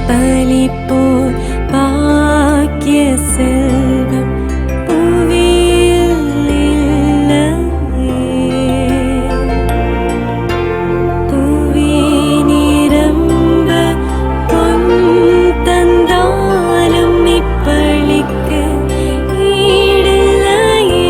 பலிப்போர் பாக்கிய செல்வம் புவியில் இல்லையே. புவி நிரம்ப பொன் தந்தாலும் இப்பளிக்கு ஈடில்லையே.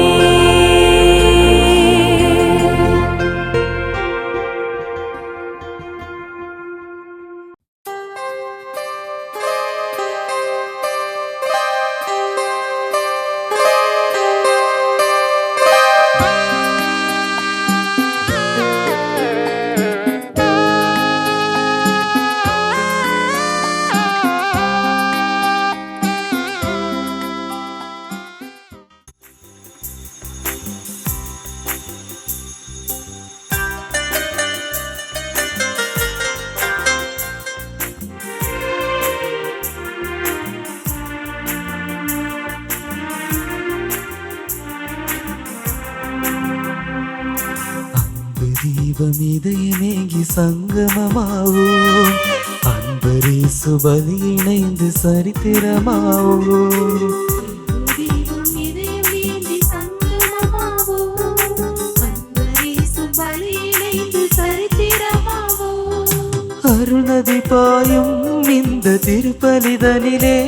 தீபம் இதயமேகி சங்கமமாவோம், அன்பரேசு பலி இணைந்து சரித்திரமாவோம். அருணதி பாயும் இந்த திருப்பலிதனிலே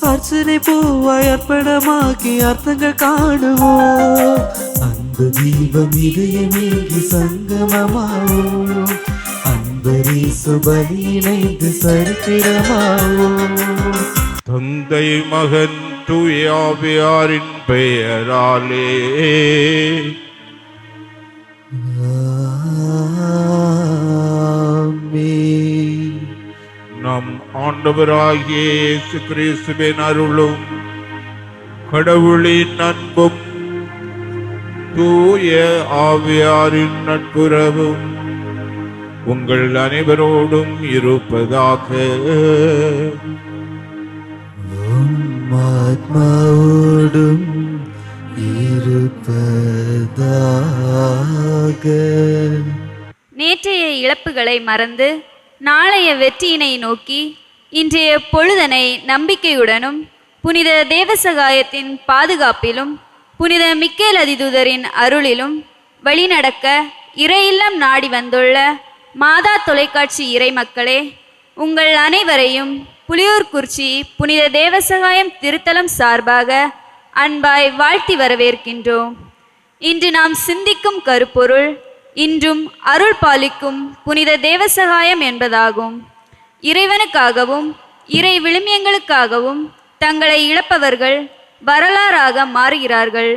அர்ச்சனை பூவாய் அர்ப்பணமாக்கி அர்த்தங்கள் காணுவோம். அன்பு தீபம் இதயமேகி சங்கமமாவோம், அன்பரேசு பலி இணைந்து சரித்திரமாவோம். தந்தை மகன் தூய ஆவியாரின் பெயராலே நம் ஆண்டவராகிய இயேசு கிறிஸ்துவின் அருளும் கடவுளின் அன்பும் தூய ஆவியாரின் நட்புறவும் உங்கள் அனைவரோடும் இருப்பதாக. ஆத்மாவோடும் இருப்பதாக. நேற்றைய இழப்புகளை மறந்து நாளைய வெற்றியினை நோக்கி இன்றைய பொழுதனை நம்பிக்கையுடனும் புனித தேவசகாயத்தின் பாதுகாப்பிலும் புனித மிக்கேல் அதிதூதரின் அருளிலும் வழிநடக்க இறையில்லம் நாடி வந்துள்ள மாதா தொலைக்காட்சி இறை மக்களே, உங்கள் அனைவரையும் புலியூர்குறிச்சி புனித தேவசகாயம் திருத்தலம் சார்பாக அன்பாய் வாழ்த்தி வரவேற்கின்றோம். இன்று நாம் சிந்திக்கும் கருப்பொருள் இன்றும் அருள் பாலிக்கும் புனித தேவசகாயம் என்பதாகும். இறைவனுக்காகவும் இறை விழுமியங்களுக்காகவும் தங்களை இழப்பவர்கள் வரலாறாக மாறுகிறார்கள்.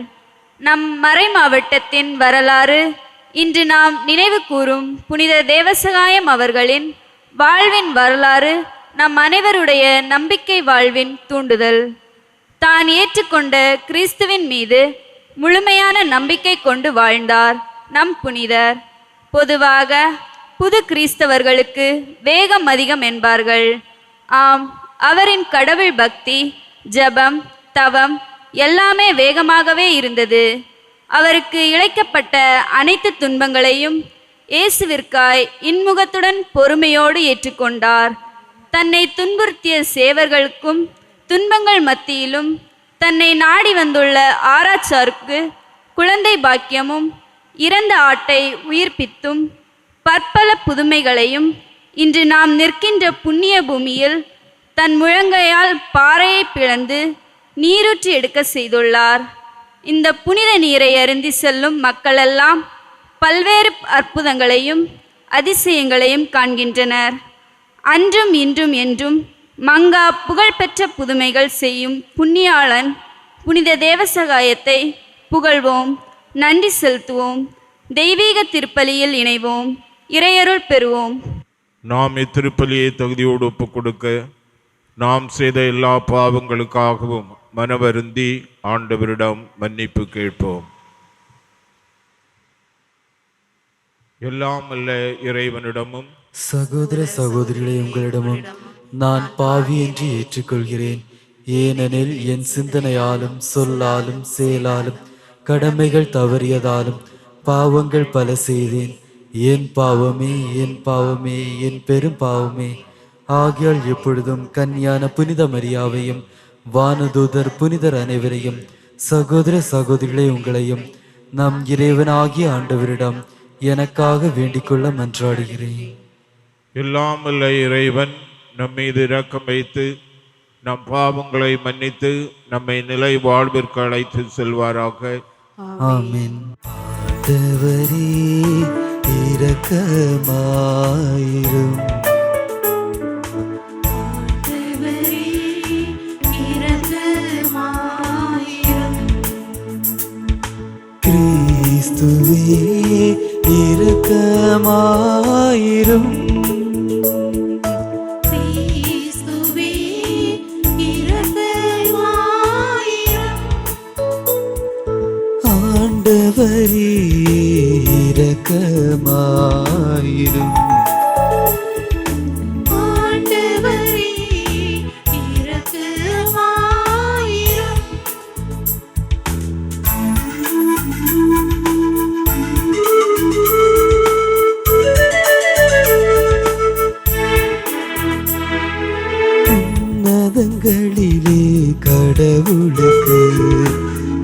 நம் மறை மாவட்டத்தின் வரலாறு இன்று நாம் நினைவு கூறும் புனித தேவசகாயம் அவர்களின் வாழ்வின் வரலாறு நம் அனைவருடைய நம்பிக்கை வாழ்வின் தூண்டுதல். தான் ஏற்றுக்கொண்ட கிறிஸ்துவின் மீது முழுமையான நம்பிக்கை கொண்டு வாழ்ந்தார் நம் புனிதர். பொதுவாக புது கிறிஸ்தவர்களுக்கு வேகம் அதிகம் என்பார்கள். ஆம், அவரின் கடவுள் பக்தி, ஜபம், தவம் எல்லாமே வேகமாகவே இருந்தது. அவருக்கு இழைக்கப்பட்ட அனைத்து துன்பங்களையும் இயேசுவிற்காய் இன்முகத்துடன் பொறுமையோடு ஏற்றுக்கொண்டார். தன்னை துன்புறுத்திய சேவர்களுக்கும் துன்பங்கள் மத்தியிலும் தன்னை நாடி வந்துள்ள ஆராய்ச்சாருக்கு குழந்தை பாக்கியமும் இறந்த ஆட்டை உயிர்ப்பித்தும் பற்பல புதுமைகளையும் இன்று நாம் நிற்கின்ற புண்ணிய பூமியில் தன் முழங்கையால் பாறையை பிளந்து நீரூற்றி எடுக்க செய்துள்ளார். இந்த புனித நீரை அருந்தி செல்லும் மக்களெல்லாம் பல்வேறு அற்புதங்களையும் அதிசயங்களையும் காண்கின்றனர். அன்றும் இன்றும் என்றும் மங்கா புகழ்பெற்ற புதுமைகள் செய்யும் புண்ணியாளன் புனித தேவசகாயத்தை புகழ்வோம், நன்றி செலுத்துவோம், தெய்வீக திருப்பலியில் இணைவோம், இறையருள் பெறுவோம். நாம் இத்திருப்பலியை தகுதியோடு ஒப்புக் கொடுக்க நாம் செய்த எல்லா பாவங்களுக்காகவும் மனவருந்தி ஆண்டவரிடம் மன்னிப்பு கேட்போம். எல்லாம் அல்ல இறைவனிடமும் சகோதர சகோதரிகளே, உங்களிடமும் நான் பாவி என்று ஏற்றுக்கொள்கிறேன். ஏனெனில் என் சிந்தனையாலும் சொல்லாலும் செயலாலும் கடமைகள் தவறியதாலும் பாவங்கள் பல செய்தேன். என் பாவமே, என் பாவமே, என் பெரும் பாவமே. ஆகையால் எப்பொழுதும் கன்னியான புனித மரியாவையும் வானதூதர் புனிதர் அனைவரையும் சகோதர சகோதரிகளே உங்களையும் நம் இறைவனாகிய ஆண்டவரிடம் எனக்காக வேண்டிக்கொள்ள மன்றாடுகிறேன். எல்லாம் அல்ல இறைவன் நம் மீது இரக்கம் வைத்து நம் பாவங்களை மன்னித்து நம்மை நிலை வாழ்விற்கு அழைத்து செல்வாராக. ஆமென். ஆண்டவரே இரக்கமாயிரும். கிறிஸ்துவே இரக்கமாயிரும். ஆண்டவரே இரக்கமாயிரும். உன்னதங்களிலே கடவுளுக்கு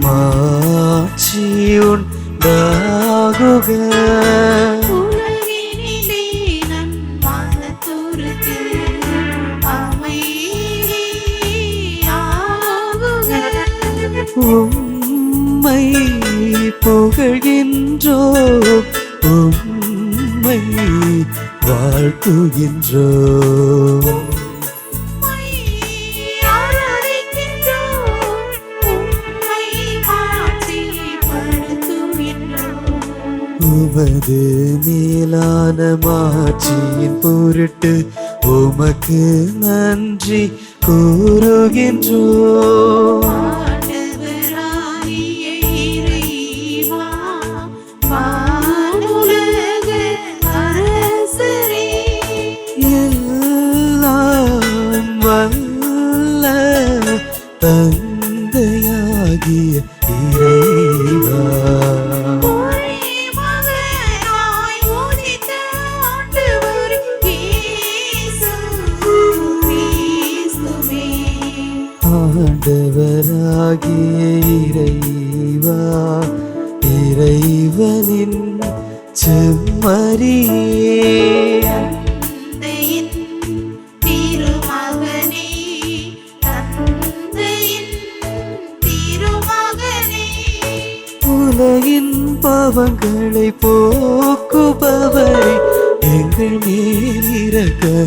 மாட்சி உண்டாகுக. உம்மை புகழ்கின்றோ, உம்மை வாழ்த்துகின்றோ. உமது மேலான மாட்சியின் பொருட்டு உமக்கு நன்றி கூறுகின்றோம். எல்லாம் வல்ல தந்தையாகிய இறைவா, ஆண்டவராகிய இறைவா, இறைவனின் செம்மறியே, உலகின் பாவங்களை போக்குபவரே, எங்கள் மேல் இரக்கமாயிரும்.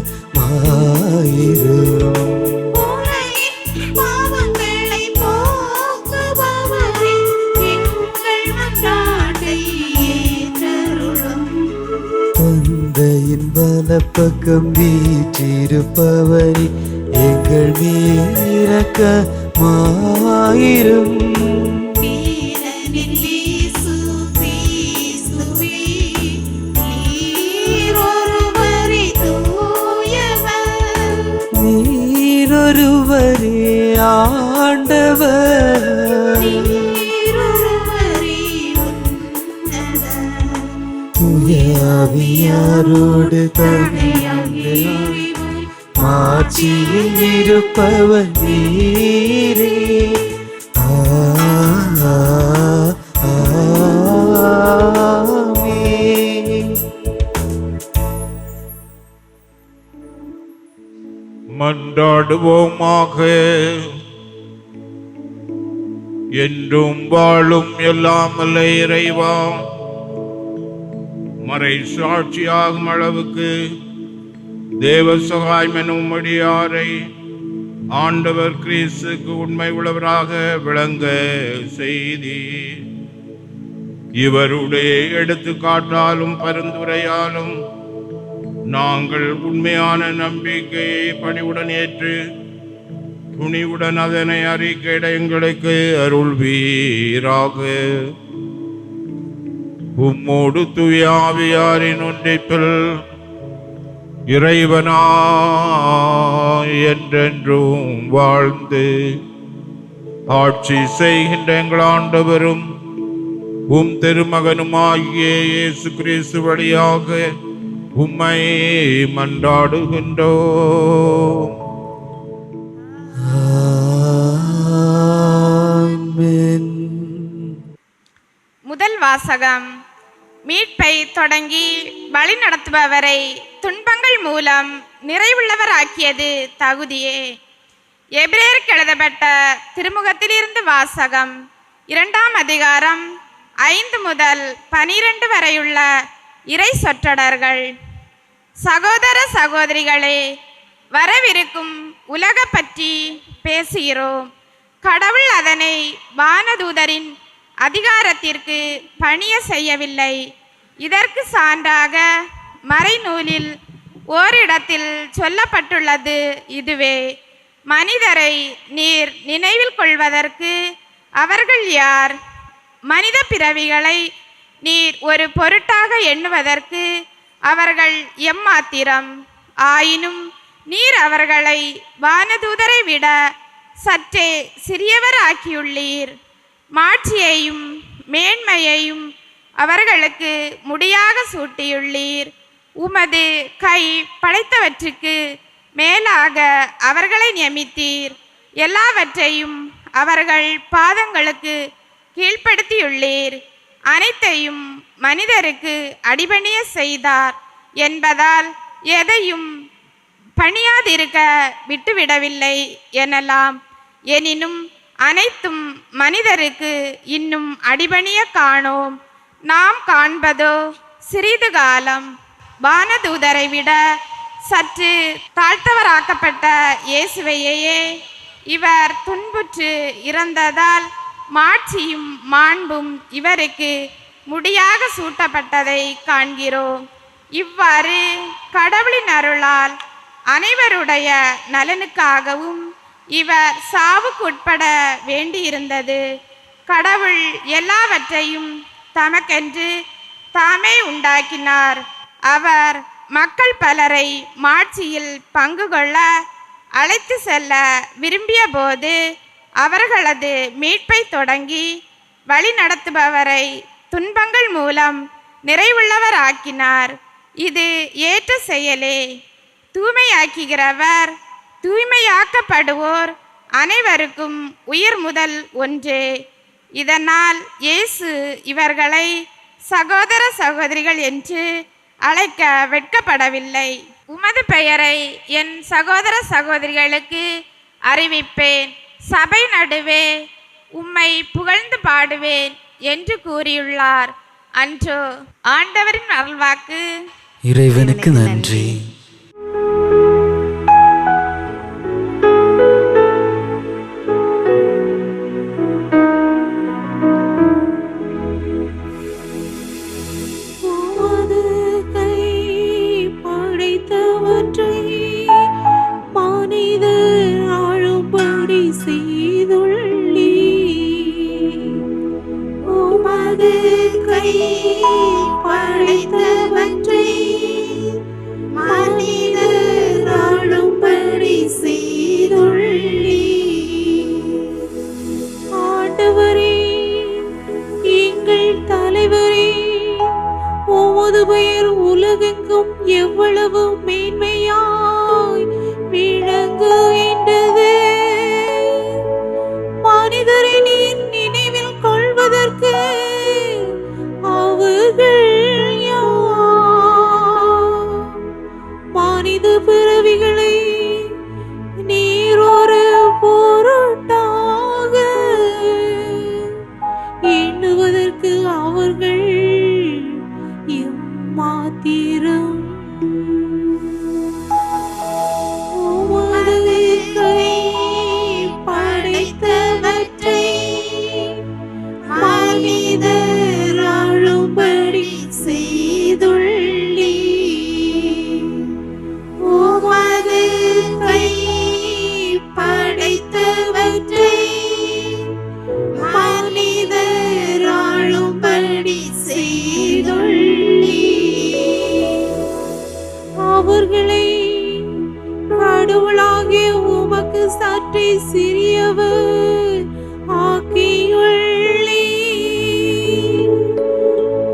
தந்தையின் வலப்பக்கம் வீற்றிருப்பவரே, எங்கள் மேல் இரக்கமாயிரும். நீரொருவரே ஆண்டவர், தூயாவியாரோடு தந்தையாய் மாட்சியில் இருப்பவர் நீரே. ஆமென். மன்றாடுவோமாக. என்றும் வாழும் எல்லாம் அல்ல இறைவா, மறை சாட்சியாகும் அளவுக்கு தேவ சகாயம் எனும் அடியாரை ஆண்டவர் கிறிஸ்துக்கு உண்மை உள்ளவராக விளங்க செய்தி. இவருடைய எடுத்துக்காட்டாலும் பரிந்துரையாலும் நாங்கள் உண்மையான நம்பிக்கையை பணிவுடன் ஏற்று துணிவுடன் அதனை அறிக்கையிட எங்களுக்கு அருள்வீராக. உம்மோடு தூயாவியாரின் ஒன்றிப்பில் இறைவனா என்றென்றும் வாழ்ந்து ஆட்சி செய்கின்ற எங்கள் ஆண்டவரும் உம் திருமகனுமாகிய இயேசு கிறிஸ்து வழியாக உம்மை மன்றாடுகின்றோம். ஆமென். முதல் வாசகம். மீட்பை தொடங்கி வழி நடத்துபவரை துன்பங்கள் மூலம் நிறைவுள்ளவராக்கியது தகுதியே. எபிரேயருக்கு எழுதப்பட்ட திருமுகத்திலிருந்து வாசகம். 2ஆம் அதிகாரம் 5 முதல் 12 வரையுள்ள இறை சொற்றொடர்கள். சகோதர சகோதரிகளே, வரவிருக்கும் உலக பற்றி பேசுகிறோம். கடவுள் அதனை வானதூதரின் அதிகாரத்திற்கு பணிய செய்யவில்லை. இதற்கு சான்றாக மறைநூலில் ஓரிடத்தில் சொல்லப்பட்டுள்ளது இதுவே: மனிதரை நீர் நினைவில் கொள்வதற்கு அவர்கள் யார்? மனித பிறவிகளை நீர் ஒரு பொருட்டாக எண்ணுவதற்கு அவர்கள் எம்மாத்திரம்? ஆயினும் நீர் அவர்களை வானதூதரை விட சற்றே சிறியவர் ஆக்கியுள்ளீர். மாட்சியையும் மேன்மையையும் அவர்களுக்கு முடியாக சூட்டியுள்ளீர். உமது கை படைத்தவற்றுக்கு மேலாக அவர்களை நியமித்தீர். எல்லாவற்றையும் அவர்கள் பாதங்களுக்கு கீழ்ப்படுத்தியுள்ளீர். அனைத்தையும் மனிதருக்கு அடிபணிய செய்தார் என்பதால் எதையும் பணியாதிருக்க விட்டுவிடவில்லை எனலாம். எனினும் அனைத்தும் மனிதருக்கு இன்னும் அடிபணிய காணோம். நாம் காண்பதோ சிறிது காலம். வானதூதரை விட சற்று தாழ்த்தவராக்கப்பட்ட இயேசுவையே இவர் துன்புற்று இறந்ததால் மாட்சியும் மாண்பும் இவருக்கு முடியாக சூட்டப்பட்டதை காண்கிறோம். இவ்வாறு கடவுளின் அருளால் அனைவருடைய நலனுக்காகவும் இவர் சாவுக்கு உட்பட வேண்டியிருந்தது. கடவுள் எல்லாவற்றையும் தமக்கென்று தாமே உண்டாக்கினார். அவர் மக்கள் பலரை மாட்சியில் பங்கு கொள்ள அழைத்து செல்ல விரும்பிய போது அவர்களது மீட்பை தொடங்கி வழி நடத்துபவரை துன்பங்கள் மூலம் நிறைவுள்ளவர் ஆக்கினார். இது ஏற்ற செயலே. தூய்மையாக்குகிறவர் தூய்மையாக்கப்படுவோர் அனைவருக்கும் உயிர் முதல் ஒன்றே. இதனால் இயேசு இவர்களை சகோதர சகோதரிகள் என்று அழைக்க வெட்கப்படவில்லை. உமது பெயரை என் சகோதர சகோதரிகளுக்கு அறிவிப்பேன். சபை நடுவே உம்மை புகழ்ந்து பாடுவேன் என்று கூறியுள்ளார். அன்றோ? ஆண்டவரின் அருள்வாக்கு. இறைவனுக்கு நன்றி. உலகெங்கும் எவ்வளவு மேன்மையாய் விளங்குகின்றது. மனிதரை நீர் நினைவில் கொள்வதற்கு அவர்கள் யார்? மனித பிறவிகளை நீர் ஒரு பொருட்டாக எண்ணுவதற்கு அவர்கள் மாத்திரம். உமது கை படைத்தவற்றை மனிதர் ஆளும்படி செய்துள்ளீர். உமது கை படைத்தவற்றை மனிதர் ஆளும்படி செய்துள்ளீர். அவர்களை கடவுளாகிய உமக்கு சற்றே சிறியவர் ஆக்கியுள்ளே.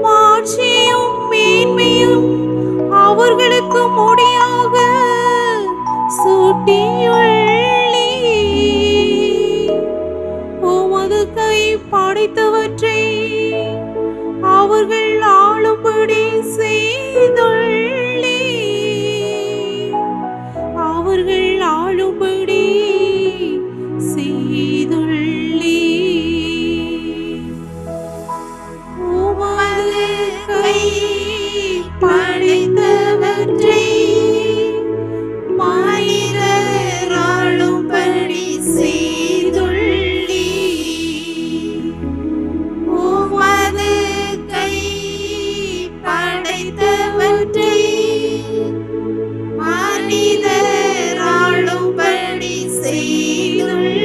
மாட்சியும் மேன்மையும் அவர்களுக்கு முடியாக சூட்டியுள்ளே. உமது கை படைத்தவற்றை அவர்கள் ஆளும்படி செய்துள்ளே. அவர்கள் ஆளும்படி செய்துள்ளே. உமது கை படைத்தவற்றை மனிதர் ஆளும்படி செய்துள்ளே. உமது கை படைத்தவற்றை மனிதர் ஆளும்படி செய்துள்ளே.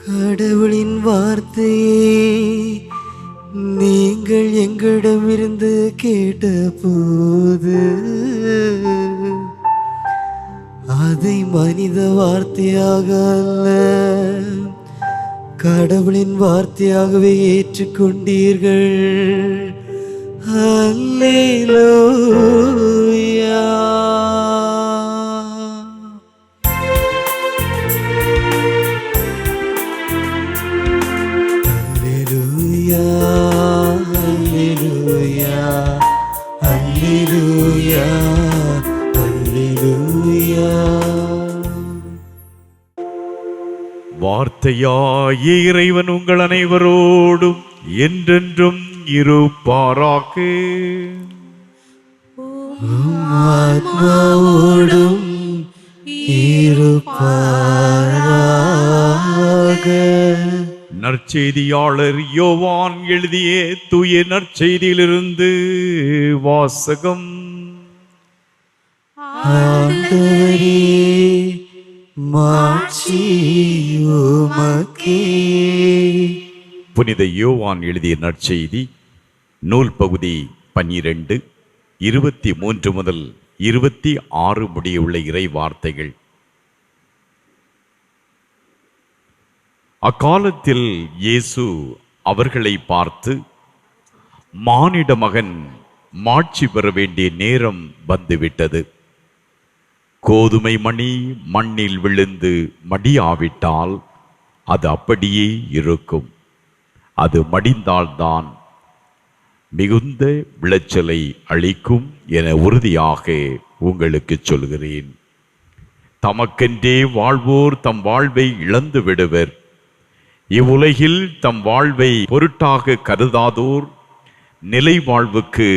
கடவுளின் வார்த்தையை நீங்கள் எங்களிடமிருந்து கேட்டபோது அதை மனித வார்த்தையாக அல்ல, கடவுளின் வார்த்தையாகவே ஏற்றுக்கொண்டீர்கள். அல்லேலூயா. வார்த்தையாகிய இறைவன் உங்கள் அனைவரோடும் என்றென்றும் இருப்பாராக. ஆத்மாவோடும் இருப்பாராக. நற்செய்தியாளர் யோவான் எழுதிய தூய நற்செய்தியிலிருந்து வாசகம். ஆண்டவரே, மாட்சி உமக்கே. புனித யோவான் எழுதிய நற்செய்தி நூல் பகுதி 12, 23 முதல் 26 முடியுள்ள இறை வார்த்தைகள். அக்காலத்தில் இயேசு அவர்களை பார்த்து, மானிட மகன் மாட்சி பெற வேண்டிய நேரம் வந்துவிட்டது. கோதுமை மணி மண்ணில் விழுந்து மடியாவிட்டால் அது அப்படியே இருக்கும். அது மடிந்தால்தான் மிகுந்த விளைச்சலை அளிக்கும் என உறுதியாக உங்களுக்கு சொல்கிறேன். தமக்கென்றே வாழ்வோர் தம் வாழ்வை இழந்து விடுவர். இவ்வுலகில் தம் வாழ்வை பொருட்டாக கருதாதோர் நிலை வாழ்வுக்கு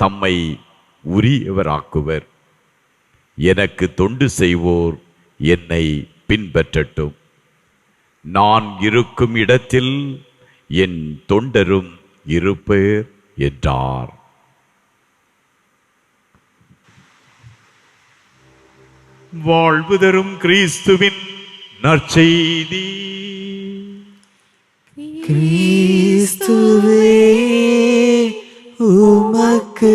தம்மை உரியவராக்குவர். எனக்கு தொண்டு செய்வோர் என்னை பின்பற்றட்டும். நான் இருக்கும் இடத்தில் என் தொண்டரும் இருப்பர் என்றார். வாழ்வு தரும் கிறிஸ்துவின் நற்செய்தி. கிறிஸ்துவே உமக்கு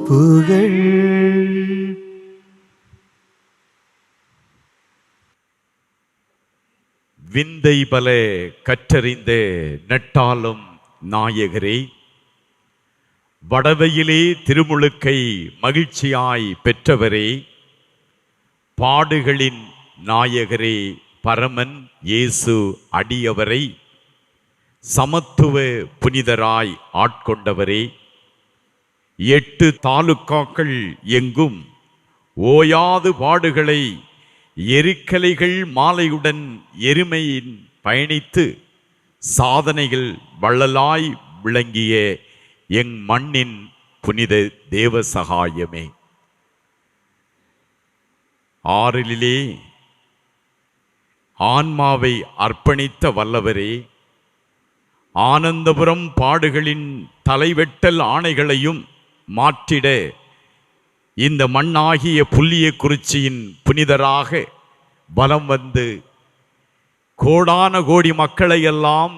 புகழ். விந்தை பல கற்றறிந்த நட்டாலும் நாயகரே, வடவையிலே திருமுழுக்கை மகிழ்ச்சியாய் பெற்றவரே, பாடுகளின் நாயகரே, பரமன் இயேசு அடியவரை சமத்துவ புனிதராய் ஆட்கொண்டவரே, 8 தாலுக்காக்கள் எங்கும் ஓயாது பாடுகளை எரிக்கலைகள் மாலையுடன் எருமையின் பயணித்து சாதனைகள் வள்ளலாய் விளங்கிய எங் மண்ணின் புனித தேவ சகாயமே, ஆறிலே ஆன்மாவை அர்ப்பணித்த வல்லவரே, ஆனந்தபுரம் பாடுகளின் தலைவெட்டல் ஆணைகளையும் மாற்றிட இந்த மண்ணாகிய புல்லிய குறிச்சியின் புனிதராக பலம் வந்து கோடான கோடி மக்களை எல்லாம்,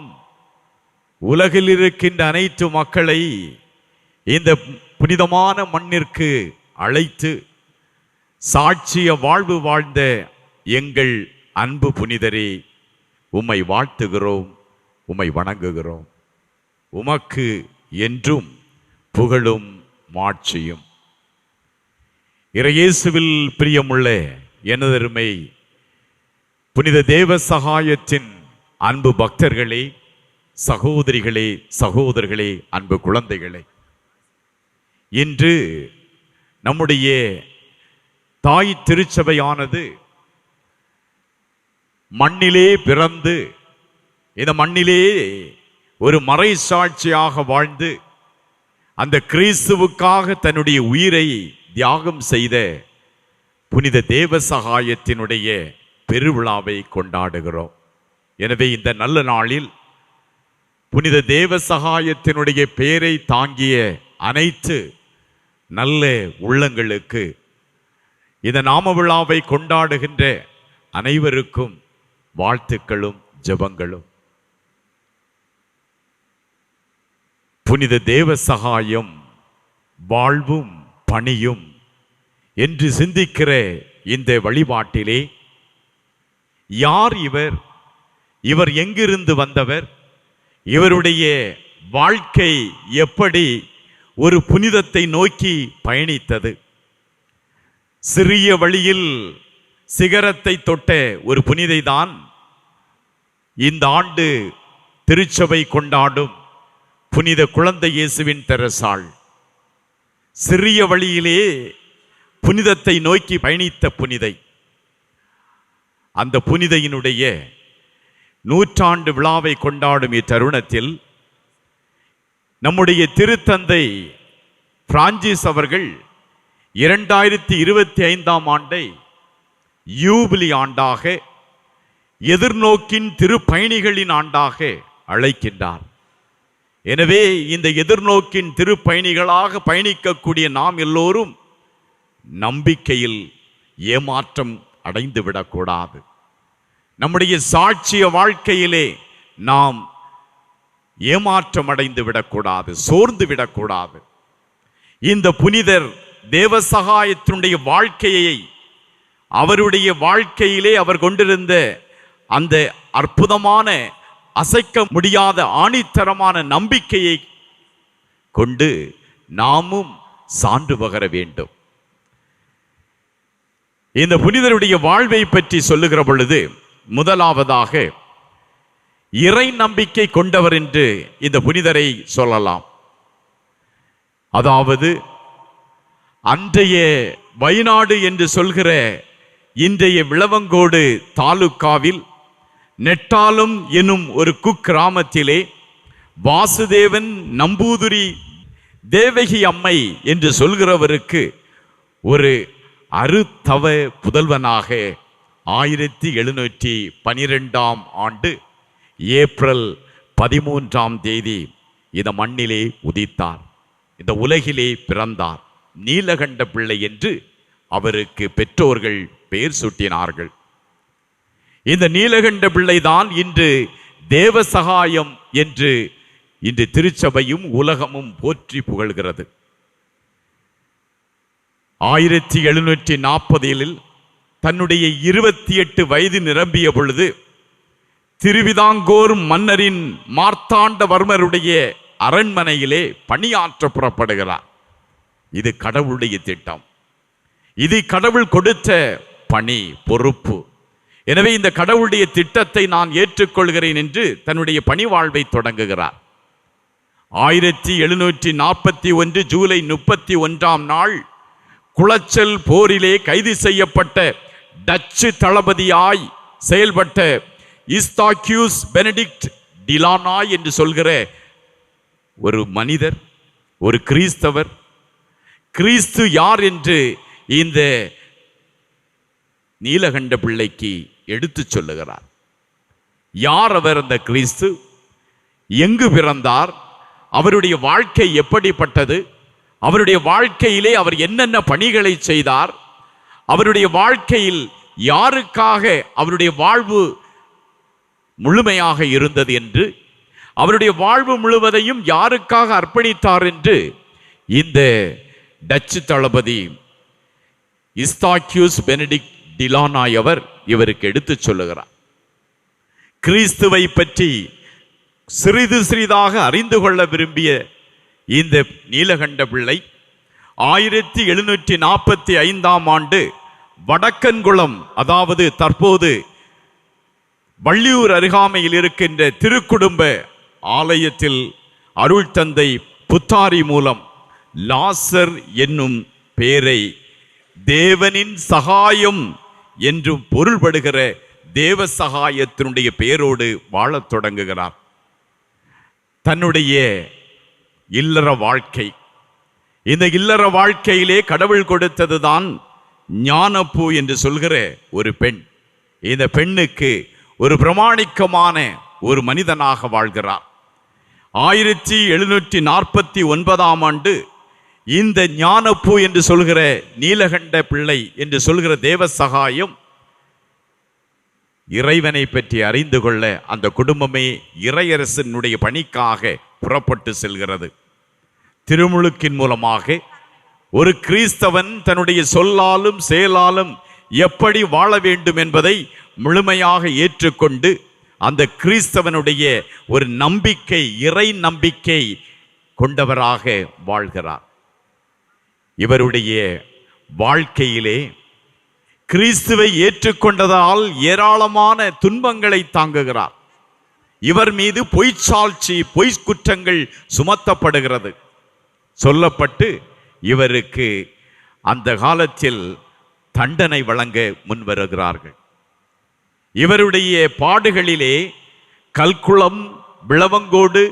உலகில் இருக்கின்ற அனைத்து மக்களை இந்த புனிதமான மண்ணிற்கு அழைத்து சாட்சிய வாழ்வு வாழ்ந்த எங்கள் அன்பு புனிதரே, உம்மை வாழ்த்துகிறோம், உம்மை வணங்குகிறோம். உமக்கு என்றும் புகழும் மாட்சியும். இறையேசுவில் பிரியமுள்ள எனதருமை புனித தேவ சகாயத்தின் அன்பு பக்தர்களே, சகோதரிகளே, சகோதரர்களே, அன்பு குழந்தைகளே, இன்று நம்முடைய தாய் திருச்சபையானது மண்ணிலே பிறந்து இந்த மண்ணிலே ஒரு மறைசாட்சியாக வாழ்ந்து அந்த கிறிஸ்துவுக்காக தன்னுடைய உயிரை தியாகம் செய்த புனித தேவ சகாயத்தினுடைய பெருவிழாவை கொண்டாடுகிறோம். எனவே இந்த நல்ல நாளில் புனித தேவ சகாயத்தினுடைய பெயரை தாங்கிய அனைத்து நல்ல உள்ளங்களுக்கு, இந்த நாம விழாவை கொண்டாடுகின்ற அனைவருக்கும் வாழ்த்துக்களும் ஜெபங்களும். புனித தேவ சகாயம் வாழ்வும் பணியும் என்று சிந்திக்கிற இந்த வழிபாட்டிலே யார் இவர், இவர் எங்கிருந்து வந்தவர், இவருடைய வாழ்க்கை எப்படி ஒரு புனிதத்தை நோக்கி பயணித்தது, சிறிய வழியில் சிகரத்தை தொட்ட ஒரு புனிதைதான் இந்த ஆண்டு திருச்சபை கொண்டாடும் புனித குழந்தை இயேசுவின் தெரசாள். சிறிய வழியிலே புனிதத்தை நோக்கி பயணித்த புனிதை. அந்த புனிதையினுடைய 100 விழாவை கொண்டாடும் இத்தருணத்தில் நம்முடைய திருத்தந்தை பிரான்சிஸ் அவர்கள் 2025ஆம் ஆண்டை யூபிலி ஆண்டாக, எதிர்நோக்கின் திருப்பயணிகளின் ஆண்டாக அழைக்கின்றார். எனவே இந்த எதிர்நோக்கின் திருப்பயணிகளாக பயணிக்கக்கூடிய நாம் எல்லோரும் நம்பிக்கையில் ஏமாற்றம் அடைந்து விடக்கூடாது. நம்முடைய சாட்சிய வாழ்க்கையிலே நாம் ஏமாற்றம் அடைந்து விடக்கூடாது, சோர்ந்து விடக்கூடாது. இந்த புனிதர் தேவசகாயத்தினுடைய வாழ்க்கையை, அவருடைய வாழ்க்கையிலே அவர் கொண்டிருந்த அந்த அற்புதமான அசைக்க முடியாத ஆணித்தரமான நம்பிக்கையை கொண்டு நாமும் சான்று பகர வேண்டும். இந்த புனிதருடைய வாழ்வை பற்றி சொல்லுகிற பொழுது முதலாவதாக இறை நம்பிக்கை கொண்டவர் என்று இந்த புனிதரை சொல்லலாம். அதாவது அன்றைய வயநாடு என்று சொல்கிற இன்றைய விளவங்கோடு தாலுக்காவில் நெட்டாலும் எனும் ஒரு குக்கிராமத்திலே வாசுதேவன் நம்பூதிரி தேவகி அம்மை என்று சொல்கிறவருக்கு ஒரு அருத்தவ புதல்வனாக 1712ஆம் ஆண்டு ஏப்ரல் 13ஆம் தேதி இந்த மண்ணிலே உதித்தார். இந்த உலகிலே பிறந்தார். நீலகண்ட பிள்ளை என்று அவருக்கு பெற்றோர்கள் பெயர் சூட்டினார்கள். இந்த நீலகண்ட பிள்ளைதான் இன்று தேவசகாயம் என்று இன்று திருச்சபையும் உலகமும் போற்றி புகழ்கிறது. 1740 தன்னுடைய 28 வயது நிரம்பிய பொழுது திருவிதாங்கூர் மன்னரின் மார்த்தாண்டவர்மருடைய அரண்மனையிலே பணியாற்ற புறப்படுகிறார். இது கடவுளுடைய திட்டம், இது கடவுள் கொடுத்த பணி, பொறுப்பு. எனவே இந்த கடவுளுடைய திட்டத்தை நான் ஏற்றுக்கொள்கிறேன் என்று தன்னுடைய பணி வாழ்வை தொடங்குகிறார். 1741 ஜூலை 31 நாள் குளச்சல் போரிலே கைது செய்யப்பட்ட டச்சு தளபதியாய் செயல்பட்ட இஸ்தாக்யூஸ் பெனடிக்ட் டிலானாய் என்று சொல்கிற ஒரு மனிதர், ஒரு கிறிஸ்தவர், கிறிஸ்து யார் என்று இந்த நீலகண்ட பிள்ளைக்கு எடுத்து சொல்லுகிறார். யார் அவர்? அந்த கிறிஸ்து எங்கு பிறந்தார்? அவருடைய வாழ்க்கை எப்படிப்பட்டது? அவருடைய வாழ்க்கையிலே அவர் என்னென்ன பணிகளை செய்தார்? அவருடைய வாழ்க்கையில் யாருக்காக அவருடைய வாழ்வு முழுமையாக இருந்தது என்று, அவருடைய வாழ்வு முழுவதையும் யாருக்காக அர்ப்பணித்தார் என்று இந்த டச்சு தளபதி இஸ்தாக்யூஸ் பெனடிக்ட் டிலானாய் அவர் இவருக்கு எடுத்து சொல்லுகிறார். கிறிஸ்துவை பற்றி சிறிது சிறிதாக அறிந்து கொள்ள விரும்பிய இந்த நீலகண்ட பிள்ளை 1745 வடக்கன்குளம், அதாவது தற்போது வள்ளியூர் அருகாமையில் இருக்கின்ற திருக்குடும்ப ஆலயத்தில் அருள் தந்தை புத்தாரி மூலம் லாசர் என்னும் பெயரை தேவனின் சகாயம் என்று பொருள்படுகிற தேவ சகாயத்தினுடைய பெயரோடு வாழத் தொடங்குகிறார். தன்னுடைய இல்லற வாழ்க்கை, இந்த இல்லற வாழ்க்கையிலே கடவுள் கொடுத்ததுதான் ஞானப்பூ என்று சொல்கிற ஒரு பெண். இந்த பெண்ணுக்கு ஒரு பிரமாணிக்கமான ஒரு மனிதனாக வாழ்கிறார். 1749 இந்த ஞானப்பூ என்று சொல்கிற நீலகண்ட பிள்ளை என்று சொல்கிற தேவ சகாயம் இறைவனை பற்றி அறிந்து கொள்ள அந்த குடும்பமே இறையரசனுடைய பணிக்காக புறப்பட்டு செல்கிறது. திருமுழுக்கின் மூலமாக ஒரு கிறிஸ்தவன் தன்னுடைய சொல்லாலும் செயலாலும் எப்படி வாழ வேண்டும் என்பதை முழுமையாக ஏற்றுக்கொண்டு அந்த கிறிஸ்தவனுடைய ஒரு நம்பிக்கை, இறை நம்பிக்கை கொண்டவராக வாழ்கிறார். இவருடைய வாழ்க்கையிலே கிறிஸ்துவை ஏற்றுக்கொண்டதால் ஏராளமான துன்பங்களை தாங்குகிறார். இவர் மீது பொய்ச்சாட்சி, பொய் குற்றங்கள் சுமத்தப்படுகிறது. சொல்லப்பட்டு இவருக்கு அந்த காலத்தில் தண்டனை வழங்க முன்வருகிறார்கள். இவருடைய பாடுகளிலே கல்குளம், விளவங்கோடு,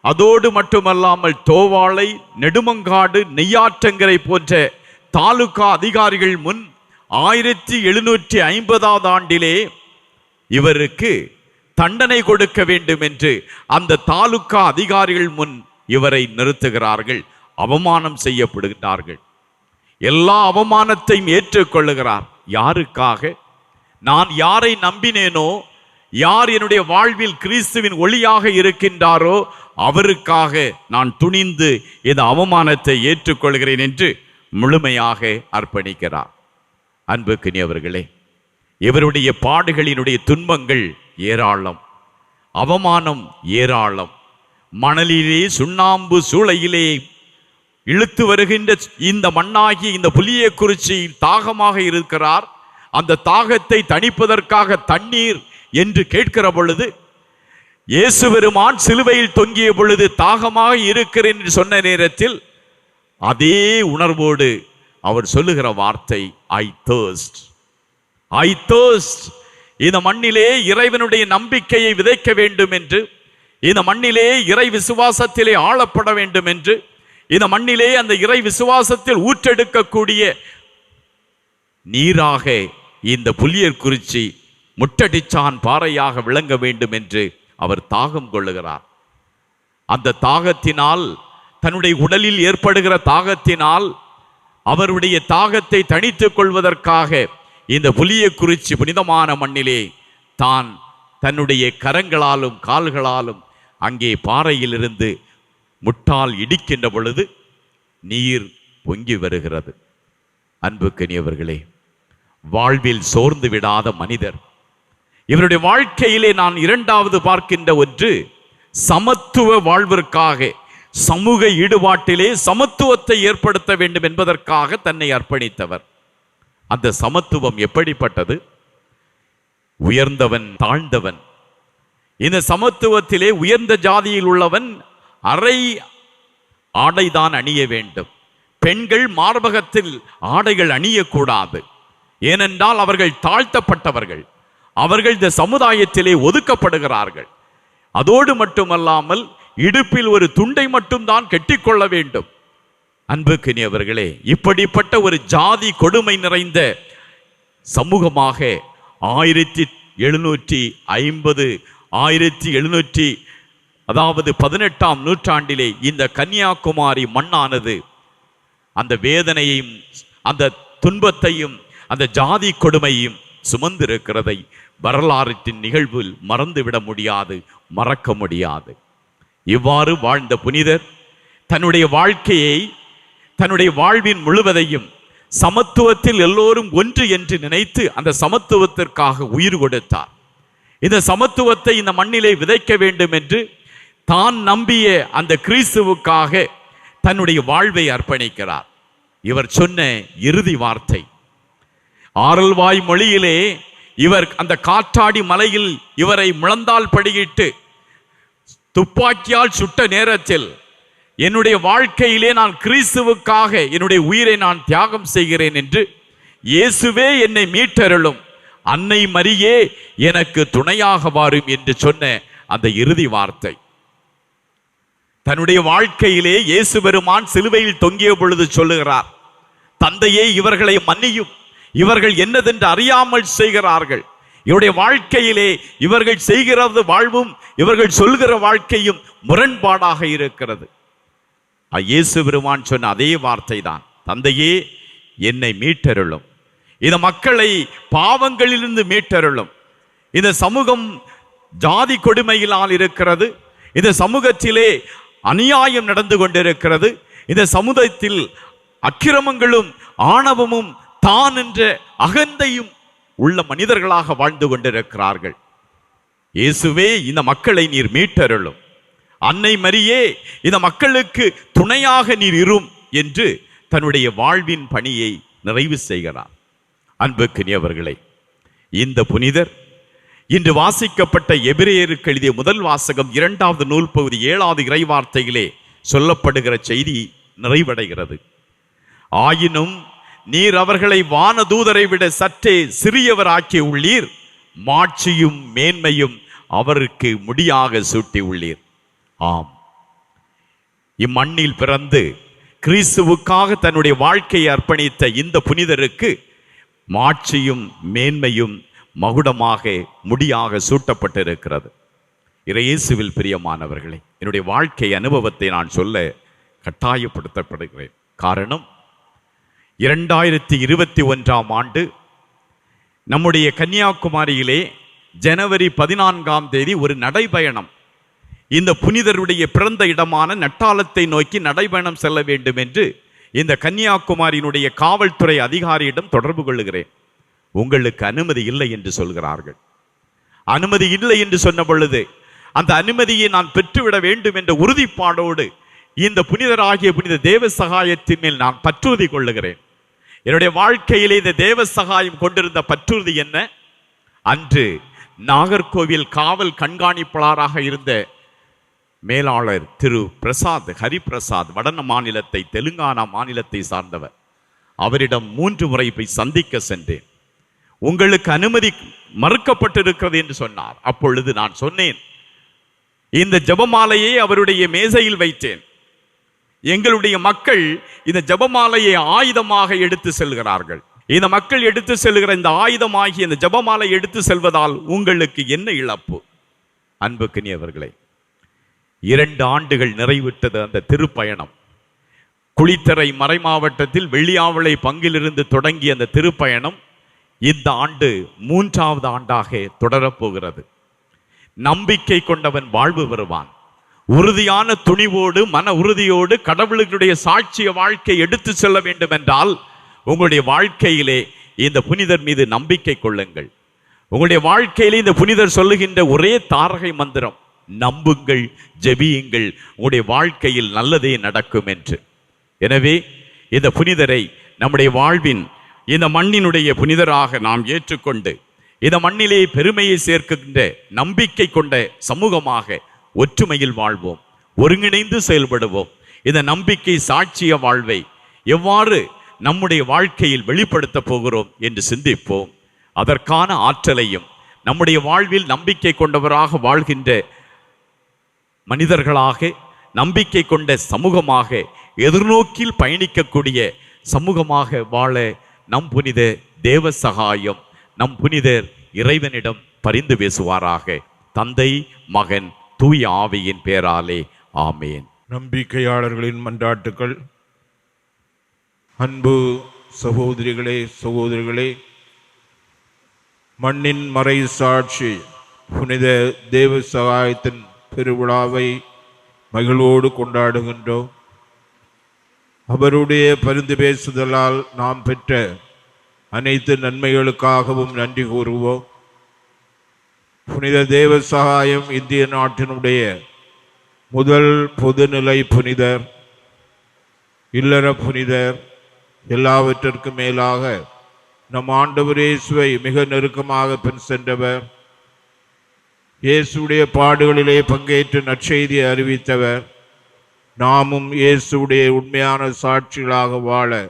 அதோடு மட்டுமல்லாமல் தோவாளை, நெடுமங்காடு, நெய்யாற்றங்கரை போன்ற தாலுகா அதிகாரிகள் முன் 1750 இவருக்கு தண்டனை கொடுக்க வேண்டும் என்று அந்த தாலுகா அதிகாரிகள் முன் இவரை நிறுத்துகிறார்கள். அவமானம் செய்யப்படுகிறார்கள். எல்லா அவமானத்தையும் ஏற்றுக்கொள்ளுகிறார். யாருக்காக? நான் யாரை நம்பினேனோ, யார் என்னுடைய வாழ்வில் கிறிஸ்துவின் ஒளியாக இருக்கின்றாரோ அவருக்காக நான் துணிந்து இந்த அவமானத்தை ஏற்றுக்கொள்கிறேன் என்று முழுமையாக அர்ப்பணிக்கிறார். அன்புக்குரியவர்களே, இவருடைய பாடுகளினுடைய துன்பங்கள் ஏராளம், அவமானம் ஏராளம். மணலிலே, சுண்ணாம்பு சூளையிலே இழுத்து வருகின்ற இந்த மண்ணாகிய இந்த புளியக்குறிச்சியில் தாகமாக இருக்கிறார். அந்த தாகத்தை தணிப்பதற்காக தண்ணீர் என்று கேட்கிற பொழுது, இயேசு பெருமான் சிலுவையில் தொங்கிய பொழுது தாகமாக இருக்கிறேன் என்று சொன்ன நேரத்தில் அதே உணர்வோடு அவர் சொல்லுகிற வார்த்தை ஐ தர்ஸ்ட். இந்த மண்ணிலே இறைவனுடைய நம்பிக்கையை விதைக்க வேண்டும் என்று, இந்த மண்ணிலே இறை விசுவாசத்திலே ஆளப்பட வேண்டும் என்று, இந்த மண்ணிலே அந்த இறை விசுவாசத்தில் ஊற்றெடுக்கக்கூடிய நீராக இந்த புளியர்குறிச்சி முட்டடிச்சான் பாறையாக விளங்க வேண்டும் என்று அவர் தாகம் கொள்ளுகிறார். அந்த தாகத்தினால், தன்னுடைய உடலில் ஏற்படுகிற தாகத்தினால் அவருடைய தாகத்தை தணித்துக் கொள்வதற்காக இந்த புளியக்குறிச்சி புனிதமான மண்ணிலே தான் தன்னுடைய கரங்களாலும் கால்களாலும் அங்கே பாறையிலிருந்து முட்டால் இடிக்கின்ற பொழுது நீர் பொங்கி வருகிறது. அன்புக்கனியவர்களே, வாழ்வில் சோர்ந்து விடாத மனிதர். இவருடைய வாழ்க்கையிலே நான் இரண்டாவது பார்க்கின்ற ஒன்று, சமத்துவ வாழ்விற்காக, சமூக ஈடுபாட்டிலே சமத்துவத்தை ஏற்படுத்த வேண்டும் என்பதற்காக தன்னை அர்ப்பணித்தவர். அந்த சமத்துவம் எப்படிப்பட்டது? உயர்ந்தவன் தாழ்ந்தவன். இந்த சமத்துவத்திலே உயர்ந்த ஜாதியில் உள்ளவன் அரை ஆடைதான் அணிய வேண்டும். பெண்கள் மார்பகத்தில் ஆடைகள் அணியக்கூடாது. ஏனென்றால் அவர்கள் தாழ்த்தப்பட்டவர்கள், அவர்கள் இந்த சமுதாயத்திலே ஒதுக்கப்படுகிறார்கள். அதோடு மட்டுமல்லாமல் இடுப்பில் ஒரு துண்டை மட்டும்தான் கெட்டிக்கொள்ள வேண்டும். அன்புக்கினியவர்களே, இப்படிப்பட்ட ஒரு ஜாதி கொடுமை நிறைந்த சமூகமாக 1818 நூற்றாண்டிலே இந்த கன்னியாகுமரி மண்ணானது அந்த வேதனையையும் அந்த துன்பத்தையும் அந்த ஜாதி கொடுமையும் சுமந்திருக்கிறதை வரலாற்றின் நிகழ்வில் மறந்துவிட முடியாது, மறக்க முடியாது. இவ்வாறு வாழ்ந்த புனிதர் தன்னுடைய வாழ்க்கையை, தன்னுடைய வாழ்வின் முழுவதையும் சமத்துவத்தில் எல்லோரும் ஒன்று என்று நினைத்து அந்த சமத்துவத்திற்காக உயிர் கொடுத்தார். இந்த சமத்துவத்தை இந்த மண்ணிலே விதைக்க வேண்டும் என்று தான் நம்பிய அந்த கிறிஸ்துவுக்காக தன்னுடைய வாழ்வை அர்ப்பணிக்கிறார். இவர் சொன்ன இறுதி வார்த்தை, ஆரல்வாய் மொழியிலே இவர் அந்த காற்றாடி மலையில் இவரை முழந்தால் படியிட்டு துப்பாக்கியால் சுட்ட நேரத்தில், என்னுடைய வாழ்க்கையிலே நான் கிறிஸ்துவுக்காக என்னுடைய உயிரை நான் தியாகம் செய்கிறேன் என்று, இயேசுவே என்னை மீட்டருளும், அன்னை மரியே எனக்கு துணையாக வாரும் என்று சொன்ன அந்த இறுதி வார்த்தை. தன்னுடைய வாழ்க்கையிலே இயேசு பெருமான் சிலுவையில் தொங்கிய பொழுது சொல்லுகிறார், தந்தையே இவர்களை மன்னியும், இவர்கள் என்னதென்று அறியாமல் செய்கிறார்கள். இவருடைய வாழ்க்கையிலே இவர்கள் செய்கிறது வாழ்வும் இவர்கள் சொல்கிற வாழ்க்கையும் முரண்பாடாக இருக்கிறது. இயேசு பெருமான் சொன்ன அதே வார்த்தை தான், தந்தையே என்னை மீட்டருளும், இந்த மக்களை பாவங்களிலிருந்து மீட்டருளும். இந்த சமூகம் ஜாதி கொடுமையினால் இருக்கிறது, இந்த சமூகத்திலே அநியாயம் நடந்து கொண்டிருக்கிறது, இந்த சமுதாயத்தில் அக்கிரமங்களும் ஆணவமும் தான் என்ற அகந்தையும் உள்ள மனிதர்களாக வாழ்ந்து கொண்டிருக்கிறார்கள். இயேசுவே இந்த மக்களை நீர் மீட்டருளும், அன்னை மரியே இந்த மக்களுக்கு துணையாக நீர் இரும் என்று தன்னுடைய வாழ்வின் பணியை நிறைவு செய்கிறார். அன்புக்குரியவர்களே, இந்த புனிதர் இன்று வாசிக்கப்பட்ட எபிரேயருக்கு எழுதிய முதல் வாசகம் 2வது நூல் பகுதி 7வது இறைவார்த்தையிலே சொல்லப்படுகிற செய்தி நிறைவடைகிறது. ஆயினும் நீர் அவர்களை வானதூதரை விட சற்றே சிறியவராக்கி உள்ளீர், மாட்சியும் மேன்மையும் அவருக்கு முடியாக சூட்டி உள்ளீர். ஆம், இம்மண்ணில் பிறந்து கிறிஸ்துவுக்காக தன்னுடைய வாழ்க்கையை அர்ப்பணித்த இந்த புனிதருக்கு மாட்சியும் மேன்மையும் மகுடமாக முடியாக சூட்டப்பட்டிருக்கிறது. இயேசுவில் பிரியமானவர்களே, என்னுடைய வாழ்க்கை அனுபவத்தை நான் சொல்ல கட்டாயப்படுத்தப்படுகிறேன். காரணம், 2021ஆம் ஆண்டு நம்முடைய கன்னியாகுமரியிலே ஜனவரி 14ஆம் தேதி ஒரு நடைபயணம், இந்த புனிதருடைய பிறந்த இடமான நட்டாலத்தை நோக்கி நடைபயணம் செல்ல வேண்டும் என்று இந்த கன்னியாகுமரியினுடைய காவல்துறை அதிகாரியிடம் தொடர்பு கொள்ளுகிறேன். உங்களுக்கு அனுமதி இல்லை என்று சொல்கிறார்கள். அனுமதி இல்லை என்று சொன்ன பொழுது அந்த அனுமதியை நான் பெற்றுவிட வேண்டும் என்ற உறுதிப்பாடோடு இந்த புனிதராகிய புனித தேவ சகாயத்தின் மேல் நான் பற்றுறுதி கொள்ளுகிறேன். என்னுடைய வாழ்க்கையிலே இந்த தேவ சகாயம் கொண்டிருந்த பற்றுறுதி என்ன? அன்று நாகர்கோவில் காவல் கண்காணிப்பாளராக இருந்த மேலாளர் திரு பிரசாத், ஹரிபிரசாத், வட மாநிலத்தை, தெலுங்கானா மாநிலத்தை சார்ந்தவர். அவரிடம் 3 முறை போய் சந்திக்க சென்றேன். உங்களுக்கு அனுமதி மறுக்கப்பட்டிருக்கிறது என்று சொன்னார். அப்பொழுது நான் சொன்னேன், இந்த ஜெபமாலையை அவருடைய மேசையில் வைத்தேன். எங்களுடைய மக்கள் இந்த ஜெபமாலையை ஆயுதமாக எடுத்து செல்கிறார்கள். இந்த மக்கள் எடுத்து செல்கிற இந்த ஆயுதமாகி இந்த ஜெபமாலை எடுத்து செல்வதால் உங்களுக்கு என்ன இழப்பு? அன்புக்குரியவர்களே, 2 ஆண்டுகள் நிறைவிட்டது அந்த திருப்பயணம். குளித்தரை மறைமாவட்டத்தில் வெள்ளியாவளை பங்கிலிருந்து தொடங்கிய அந்த திருப்பயணம் இந்த ஆண்டு 3வது ஆண்டாக தொடரப்போகிறது. நம்பிக்கை கொண்டவன் வாழ்வு பெறுவான், உறுதியான துணிவோடு மன உறுதியோடு கடவுளுடைய சாட்சிய வாழ்க்கை எடுத்து செல்ல வேண்டும் என்றால் உங்களுடைய வாழ்க்கையிலே இந்த புனிதர் மீது நம்பிக்கை கொள்ளுங்கள். உங்களுடைய வாழ்க்கையிலே இந்த புனிதர் சொல்லுகின்ற ஒரே தாரகை மந்திரம், நம்புங்கள், ஜெபியுங்கள், உங்களுடைய வாழ்க்கையில் நல்லதே நடக்கும் என்று. எனவே இந்த புனிதரை நம்முடைய வாழ்வின் இந்த மண்ணினுடைய புனிதராக நாம் ஏற்றுக்கொண்டு இந்த மண்ணிலே பெருமையை சேர்க்கின்ற நம்பிக்கை கொண்ட சமூகமாக ஒற்றுமையில் வாழ்வோம், ஒருங்கிணைந்து செயல்படுவோம். இந்த நம்பிக்கை சாட்சிய வாழ்வை எவ்வாறு நம்முடைய வாழ்க்கையில் வெளிப்படுத்த போகிறோம் என்று சிந்திப்போம். அதற்கான ஆற்றலையும் நம்முடைய வாழ்வில் நம்பிக்கை கொண்டவராக வாழ்கின்ற மனிதர்களாக, நம்பிக்கை கொண்ட சமூகமாக, எதிர்நோக்கில் பயணிக்கக்கூடிய சமூகமாக வாழ நம் புனித தேவ சகாயம் நம் புனிதர் இறைவனிடம் பரிந்து பேசுவாராக. தந்தை, மகன், தூய ஆவியின் பேராலே ஆமேன். நம்பிக்கையாளர்களின் மன்றாட்டுக்கள். அன்பு சகோதரிகளே, சகோதரிகளே, மண்ணின் மறை சாட்சி புனித தேவ சகாயத்தின் பெருவிழாவை மகிழ்வோடு கொண்டாடுகின்றோம். அவருடைய பரிந்து பேசுதலால் நாம் பெற்ற அனைத்து நன்மைகளுக்காகவும் நன்றி கூறுவோம். புனித தேவ சகாயம் இந்திய நாட்டினுடைய முதல் பொதுநிலை புனிதர், இல்லற புனிதர். எல்லாவற்றிற்கும் மேலாக நம் ஆண்டவர் இயேசுவை மிக நெருக்கமாக பின் சென்றவர், இயேசுடைய பாடுகளிலே பங்கேற்று நற்செய்தியை அறிவித்தவர். நாமும் இயேசுடைய உண்மையான சாட்சிகளாக வாழ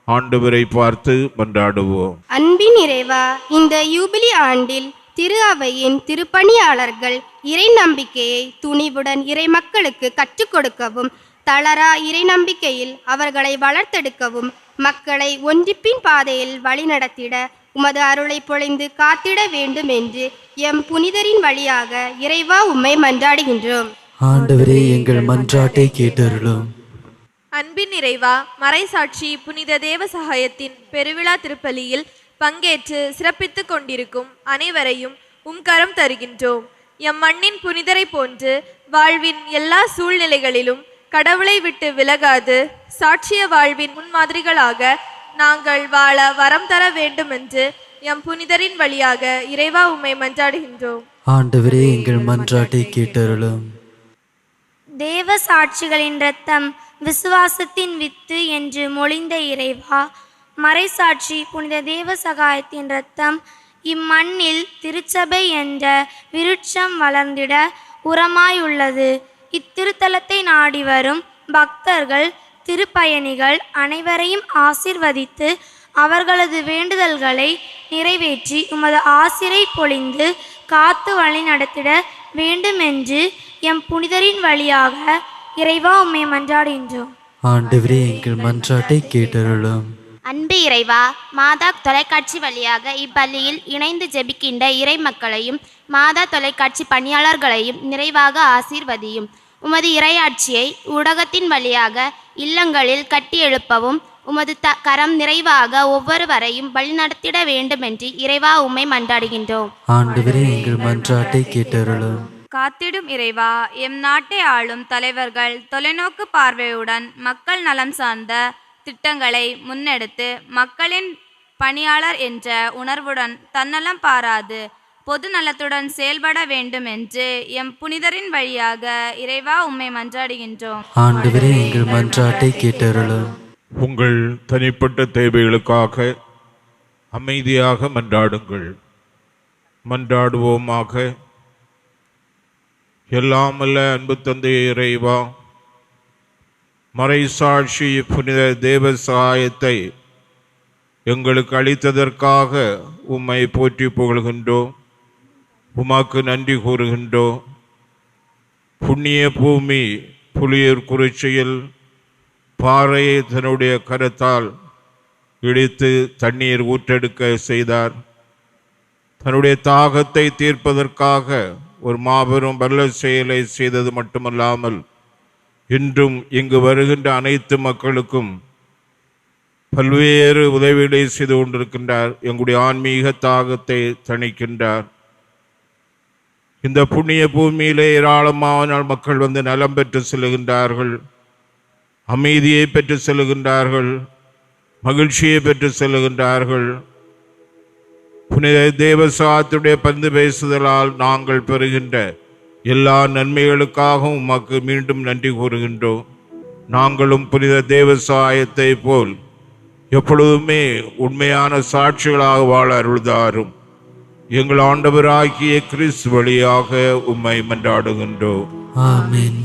ஆண்டவரை பார்த்து மன்றாடுவோம். அன்பின் இறைவா, இந்த யூபிலி ஆண்டில் திரு அவையின் திருப்பணியாளர்கள் இறை நம்பிக்கையை துணிவுடன் இறை மக்களுக்கு கற்றுக் கொடுக்கவும், தளரா இறை நம்பிக்கையில் அவர்களை வளர்த்தெடுக்கவும், மக்களை ஒன்றிப்பின் பாதையில் வழிநடத்திட உமது அருளை பொழிந்து காத்திட வேண்டும் என்று எம் புனிதரின் வழியாக இறைவா உம்மை மன்றாடுகின்றோம். ஆண்டவரே, எங்கள் மன்றாட்டை கேட்டருளும். அன்பின் இறைவா, மறைசாட்சி புனித தேவ சகாயத்தின் பெருவிழா திருப்பலியில் பங்கேற்று சிறப்பித்துக் கொண்டிருக்கும் அனைவரையும் கரம் தருகின்றோம். எம் மண்ணின் புனிதரை போன்று வாழ்வின் எல்லா சூழ்நிலைகளிலும் கடவுளை விட்டு விலகாது சாட்சிய வாழ்வின் முன்மாதிரிகளாக நாங்கள் வாழ வரம் தர வேண்டும் என்று எம் புனிதரின் வழியாக இறைவா உம்மை மன்றாடுகின்றோம். ஆண்டவரே, எங்கள் மன்றாட்டை கேட்டருளும். தேவ சாட்சிகளின் இரத்தம் விசுவாசத்தின் வித்து என்று மொழிந்த இறைவா, மறைசாட்சி புனித தேவ சகாயத்தின் இரத்தம் இம்மண்ணில் திருச்சபை என்ற விருட்சம் வளர்ந்திட உரமாயுள்ளது. இத்திருத்தலத்தை நாடி வரும் பக்தர்கள், திருப்பயணிகள் அனைவரையும் ஆசிர்வதித்து அவர்களது வேண்டுதல்களை நிறைவேற்றி உமது ஆசிரை பொழிந்து காத்து வழி நடத்திட வேண்டுமென்று எம் புனிதரின் வழியாக இறைவா உம்மை மன்றாடுகின்றோம். ஆண்டவரே, எங்கள் மன்றாட்டை கேட்டருளும். அன்பு இறைவா, மாதா தொலைக்காட்சி வழியாக இப்பள்ளியில் இணைந்து ஜெபிக்கின்ற இறை மக்களையும் மாதா தொலைக்காட்சி பணியாளர்களையும் நிறைவாக ஆசீர்வதியும். உமது இறையாட்சியை ஊடகத்தின் வழியாக இல்லங்களில் கட்டி எழுப்பவும் உமது கரம் நிறைவாக ஒவ்வொருவரையும் வழிநடத்திட வேண்டுமென்று இறைவா உம்மை மன்றாடுகின்றோம். ஆண்டவரே, எங்கள் மன்றாட்டை கேட்டருளும். காத்திடும் இறைவா, எம் நாட்டை ஆளும் தலைவர்கள் தொலைநோக்கு பார்வையுடன் மக்கள் நலம் சார்ந்த திட்டங்களை முன்னெடுத்து மக்களின் பணியாளர் என்ற உணர்வுடன் தன்னலம் பாராது பொது நலத்துடன் செயல்பட வேண்டும் என்று எம் புனிதரின் வழியாக இறைவா உம்மை மன்றாடுகின்றோம். ஆண்டவரே, எங்கள் மன்றாட்டை கேட்டருளும். உங்கள் தனிப்பட்ட தேவைகளுக்காக அமைதியாக மன்றாடுங்கள். மன்றாடுவோமாக. எல்லாமல்ல அன்பு தந்தை இறைவா, மறைசாட்சி புனித தேவ சகாயத்தை எங்களுக்கு அளித்ததற்காக உம்மை போற்றி புகழ்கின்றோம். உமக்கு நன்றி கூறுகின்றோம். புண்ணிய பூமி புலியூர் குறிச்சியில் பாறையை தன்னுடைய கரத்தால் இடித்து தண்ணீர் ஊற்றெடுக்க செய்தார். தன்னுடைய தாகத்தை தீர்ப்பதற்காக ஒரு மாபெரும் வல்ல செயலை செய்தது மட்டுமல்லாமல் இன்றும் இங்கு வருகின்ற அனைத்து மக்களுக்கும் பல்வேறு உதவிகளை செய்து கொண்டிருக்கின்றார். எங்களுடைய ஆன்மீக தாகத்தை தணிக்கின்றார். இந்த புண்ணிய பூமியிலே ஏராளமான மக்கள் வந்து நலம் பெற்று செல்கின்றார்கள், அமைதியை பெற்று செல்கின்றார்கள், மகிழ்ச்சியை பெற்று செல்கின்றார்கள். புனித தேவசாத்துடைய பந்து பேசுதலால் நாங்கள் பெறுகின்ற எல்லா நன்மைகளுக்காகவும் உமக்கு மீண்டும் நன்றி கூறுகின்றோம். நாங்களும் புனித தேவசாயத்தை போல் எப்பொழுதுமே உண்மையான சாட்சிகளாக வாழ அருள்தாரும். எங்கள் ஆண்டவராகிய கிறிஸ்து வழியாக உம்மை மன்றாடுகின்றோம். ஆமென்.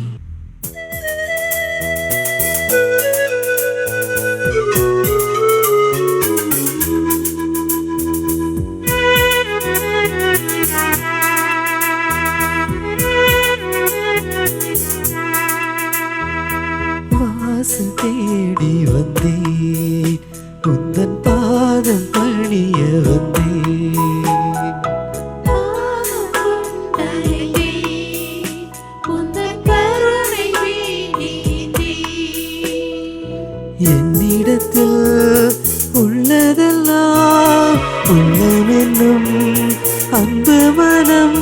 வாசல் தேடி வந்தேன், உந்தன் பாதம் பணிய வந்தேன். என்னிடத்தில் உள்ளதெல்லாம் உள்ளமென்னும் அன்பு மனம்,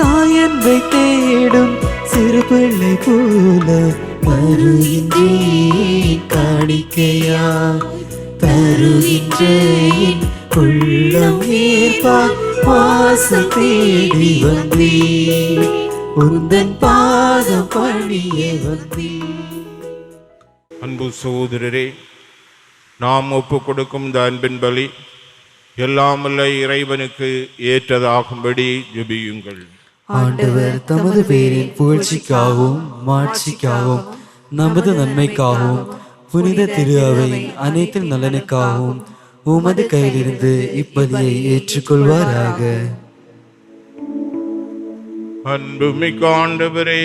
தாயன்பை தேடும் சிறு பிள்ளை போல வருகின்றேன் காணிக்கையா, தருகின்றேன் உள்ளம் ஏற்பார். வாசல் தேடி வந்தேன், உந்தன் பாதம் பணிய வந்தேன். அன்பு சகோதரரே, நாம் ஒப்பு கொடுக்கும் இந்த அன்பின் பலி எல்லாமல்ல இறைவனுக்கு ஏற்றதாகும்படி ஜெபியுங்கள். ஆண்டவர் தமது பேரின் புகழ்ச்சிக்காகவும் மாட்சிக்காகவும் நமது நன்மைக்காகவும் புனித திரு அவையின் அனைத்து நலனுக்காகவும் உமது கையிலிருந்து இப்பலியை ஏற்றுக்கொள்வாராக. அன்புமிக்க ஆண்டவரே,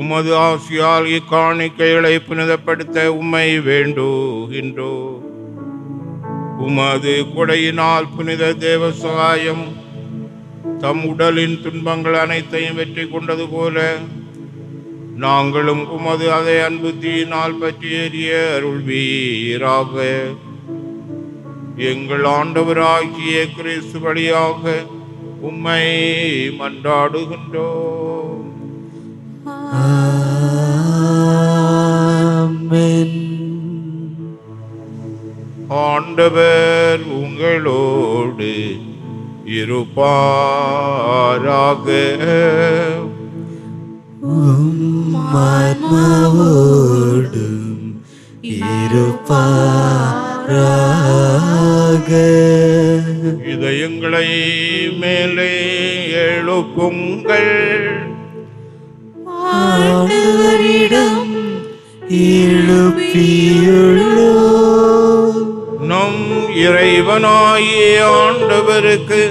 உமது ஆசியால் இக்காணிக்கைகளை புனிதப்படுத்த உம்மை வேண்டுகின்றோ. உமது கொடையினால் புனித தேவசகாயம் தம் உடலின் துன்பங்கள் அனைத்தையும் வெற்றி கொண்டது போல நாங்களும் உமது அதை அன்பு தீயினால் பற்றி எறிய அருள்வீராக. எங்கள் ஆண்டவராகிய கிறிஸ்து வழியாக உம்மை மன்றாடுகின்றோம். ஆமென். ஆண்டவர் உங்களோடு இருப்பாராக. உம் ஆத்மாவோடும் இருப்பாராக. இதயங்களை மேலே எழுப்புங்கள். ஆண்டவரிடம் எழுப்பியுள்ளோம். நம் இறைவனாகிய ஆண்டவருக்கு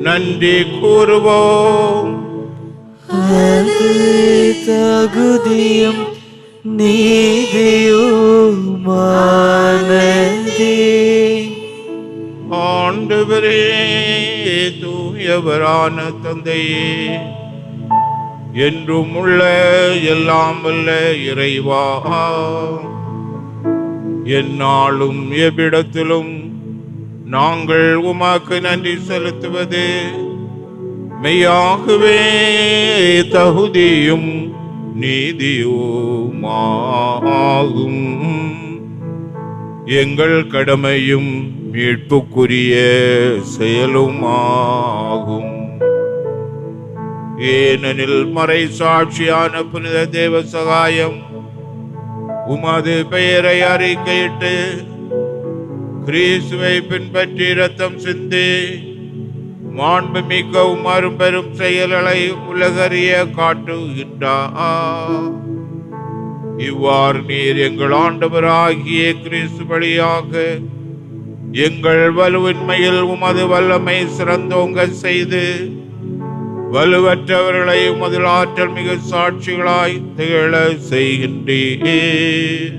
நன்றி கூறுவோம். அது தகுதியும் நீதியுமானதே. ஆண்டவரே, தூயவரான தந்தையே, என்றும் உள்ள எல்லாம் வல்ல இறைவா, எந்நாளும் எவ்விடத்திலும் நாங்கள் உமக்கு நன்றி செலுத்துவது மெய்யாகவே தகுதியும் நீதியுமாகும். எங்கள் கடமையும் மீட்புக்குரிய செயலுமாகும். ஏனெனில் மறை சாட்சியான புனித தேவ சகாயம் உமது பெயரை அறிக்கையிட்டு கிறிஸ்துவை பின்பற்றி இரத்தம் சிந்தி மாண்புமிக்க உமரும் பெரும் செயல்களை உலகறிய காட்டுகின்றார். இவ்வாறு நீர் எங்கள் ஆண்டவராகிய கிறிஸ்து வழியாக எங்கள் வலுவின்மையில் உமது வல்லமை சிறந்தோங்க செய்து வலுவற்றவர்களை உமது ஆற்றல் மிகு சாட்சிகளாய் திகழ செய்கின்றீர்.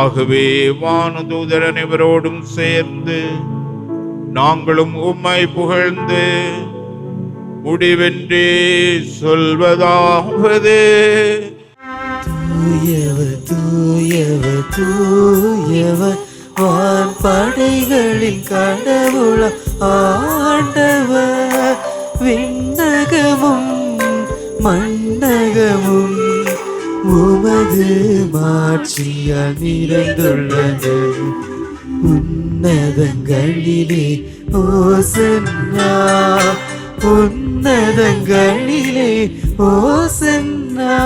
ஆகவே வானதூதர் அனைவரோடும் சேர்ந்து நாங்களும் உம்மை புகழ்ந்து முடிவின்றி சொல்வதாவது: தூயவர் தூயவர் தூயவர் வான்படைகளின் கடவுள ஆண்டவர், உமது மாட்சியால் நிறைந்துள்ளது. உன்னதங்களிலே ஓசன்னா, உன்னதங்களிலே ஓசன்னா.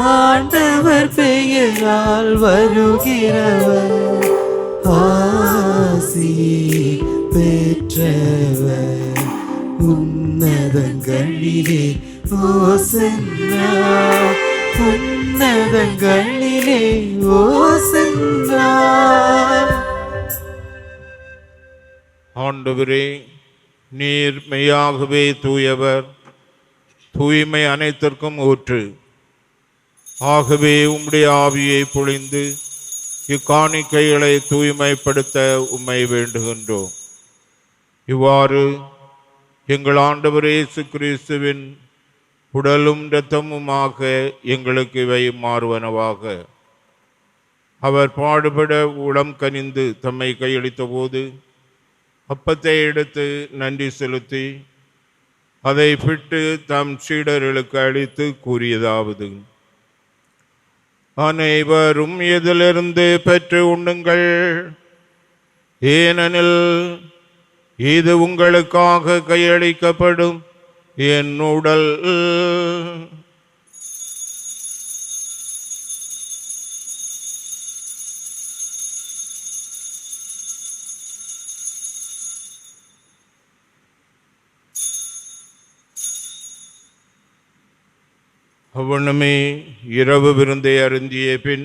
ஆண்டவர் பெயரால் வருகிறவர் ஆசி பெற்றவர். உன்னதங்களிலே ஓசன்னா, உன்னதங்களிலே ஓசன்னா. ஆண்டவரே, நீர் மெய்யாகவே தூயவர், தூய்மை அனைத்திற்கும் ஊற்று. ஆகவே உம்முடைய ஆவியை பொழிந்து இக்காணிக்கைகளை தூய்மைப்படுத்த உம்மை வேண்டுகின்றோம். இவ்வாறு எங்கள் ஆண்டவர் இயேசு கிறிஸ்துவின் உடலும் இரத்தமுமாக எங்களுக்கு இவை மாறுவனவாக. அவர் பாடுபட உளம் கனிந்து தம்மை கையளித்த போது அப்பத்தை எடுத்து நன்றி செலுத்தி அதை பிட்டு தம் சீடர்களுக்கு அளித்து கூறியதாவது: அனைவரும் இதிலிருந்து பெற்று உண்ணுங்கள், ஏனெனில் இது உங்களுக்காக கையளிக்கப்படும் என் உடல். அவ்வண்ணமே இரவு விருந்தை அருந்திய பின்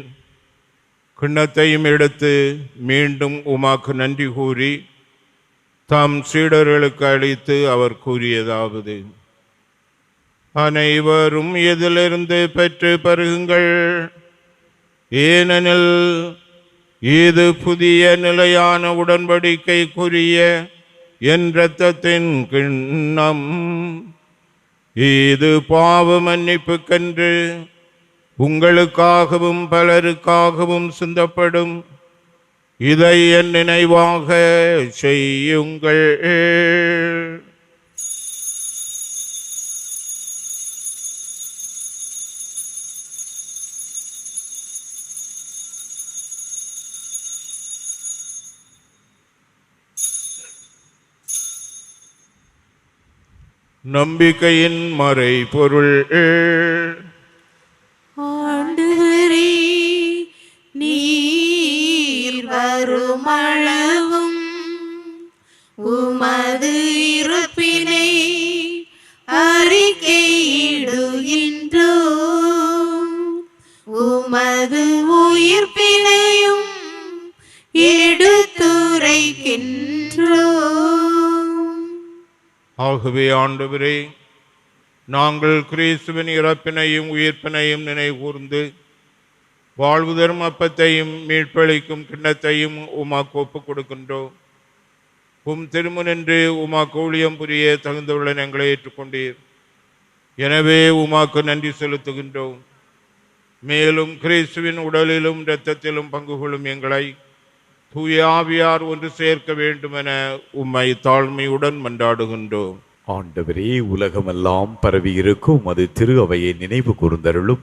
கிண்ணத்தையும் எடுத்து மீண்டும் உமாக்கு நன்றி கூறி தாம் சீடர்களுக்கு அளித்து அவர் கூறியதாவது: அனைவரும் இதிலிருந்து பெற்று பருகுங்கள், ஏனெனில் இது புதிய நிலையான உடன்படிக்கைக்குரிய என் இரத்தத்தின் கிண்ணம். இது பாவ மன்னிப்புக்கென்று உங்களுக்காகவும் பலருக்காகவும் சிந்தப்படும். இதை என் நினைவாக செய்யுங்கள். நம்பிக்கையின் மறை பொருள். ஆண்டவரே, நீர் வருமளவும் உமது இருப்பினை அறிக்கையிடுகின்றோம், உமது உயிர்ப்பினையும் எடுத்துரைக்கின்றோம். ஆகவே ஆண்டவரே, நாங்கள் கிறிஸ்துவின் இறப்பினையும் உயிர்ப்பினையும் நினைகூர்ந்து வாழ்வு தரும் அப்பத்தையும் மீட்பளிக்கும் கிண்ணத்தையும் உமாக்கு ஒப்புக் கொடுக்கின்றோம். உம் திருமுனின்று உமாக்கு ஊழியம் புரிய தகுந்தவுள்ள எங்களை ஏற்றுக்கொண்டீர். எனவே உமாக்கு நன்றி செலுத்துகின்றோம். மேலும் கிறிஸ்துவின் உடலிலும் இரத்தத்திலும் பங்கு கொள்ளும் எங்களை தூய ஆவியார் ஒன்று சேர்க்க வேண்டும் என உம்மை தாழ்மையுடன் மன்றாடுகின்றோம். ஆண்டவரே, உலகமெல்லாம் பரவி இருக்கும் அது திரு அவையை நினைவு கூர்ந்தருளும்.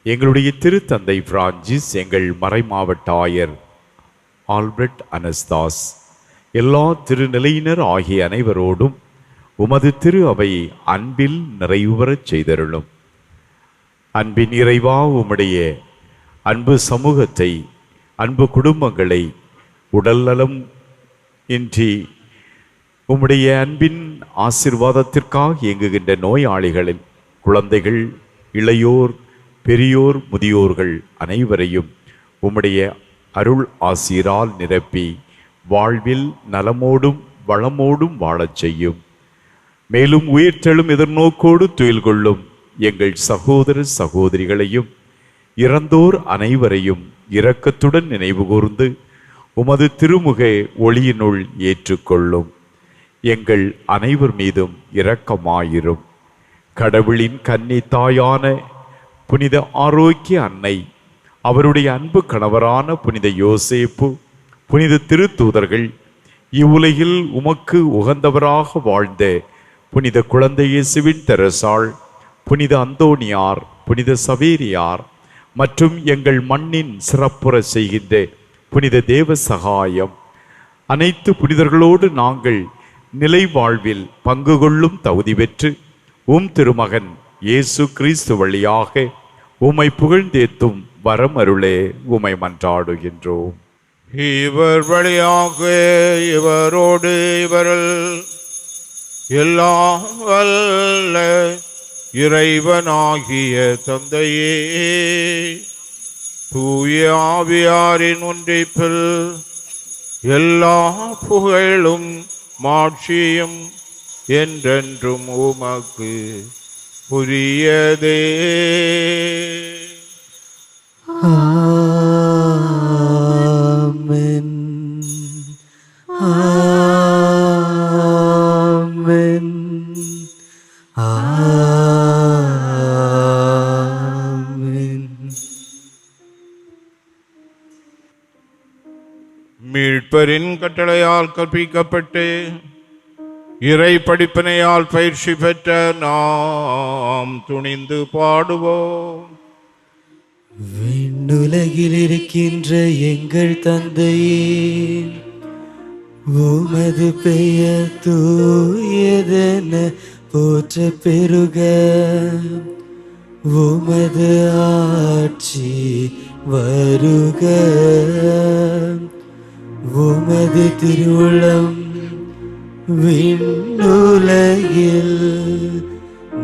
எங்களுடைய திருத்தந்தை பிரான்சிஸ், எங்கள் மறைமாவட்ட ஆயர் ஆல்பர்ட் அனஸ்தாஸ், எல்லா திருநிலையினர் ஆகிய அனைவரோடும் உமது திரு அவையை அன்பில் நிறைவுறச் செய்தருளும். அன்பின் இறைவா, உம்முடைய அன்பு சமூகத்தை, அன்பு குடும்பங்களை, உடல் நலம் இன்றி உம்முடைய அன்பின் ஆசீர்வாதத்திற்காக இயங்குகின்ற நோயாளிகளில் குழந்தைகள், இளையோர், பெரியோர், முதியோர்கள் அனைவரையும் உம்முடைய அருள் ஆசீரால் நிரப்பி வாழ்வில் நலமோடும் வளமோடும் வாழச் செய்யும். மேலும் உயிர்த்தெழும் எதிர்நோக்கோடு துயில் கொள்ளும் எங்கள் சகோதர சகோதரிகளையும் இறந்தோர் அனைவரையும் இரக்கத்துடன் நினைவு கூர்ந்து உமது திருமுக ஒளியினுள் ஏற்றுக்கொள்ளும். எங்கள் அனைவர் மீதும் இரக்கமாயிரும். கடவுளின் கன்னி தாயான புனித ஆரோக்கிய அன்னை, அவருடைய அன்பு கணவரான புனித யோசேப்பு, புனித திருத்தூதர்கள், இவ்வுலகில் உமக்கு உகந்தவராக வாழ்ந்த புனித குழந்தை இயேசுவின் தெரசாள், புனித அந்தோனியார், புனித சவேரியார், மற்றும் எங்கள் மண்ணின் சிறப்புற செய்கின்ற புனித தேவ சகாயம் அனைத்து புனிதர்களோடு நாங்கள் நிலை வாழ்வில் பங்கு கொள்ளும் தகுதி பெற்று திருமகன் இயேசு கிறிஸ்து வழியாக உம்மை புகழ்ந்தேத்தும் வரம் அருளே உம்மை மன்றாடுகின்றோம். இவர் வழியாக இவரோடு இவரில் எல்லாம் வல்ல இறைவனாகிய தந்தையே, தூய ஆவியாரின் ஒன்றிப்பில் எல்லா புகழும் மாட்சியும் என்றென்றும் உமக்கு புரியதே. ஆமென். ஆமென். ஆமென். மீட்பரின் கட்டளையால் கற்பிக்கப்பட்டு இறை படிப்பினையால் பயிற்சி பெற்ற நாம் துணிந்து பாடுவோம். விண்ணுலகில் இருக்கின்ற எங்கள் தந்தையே, உமது பெயர் தூயதென போற்ற பெருக, உமது ஆட்சி வருக, உமது திருவுளம் விண்ணுலகில்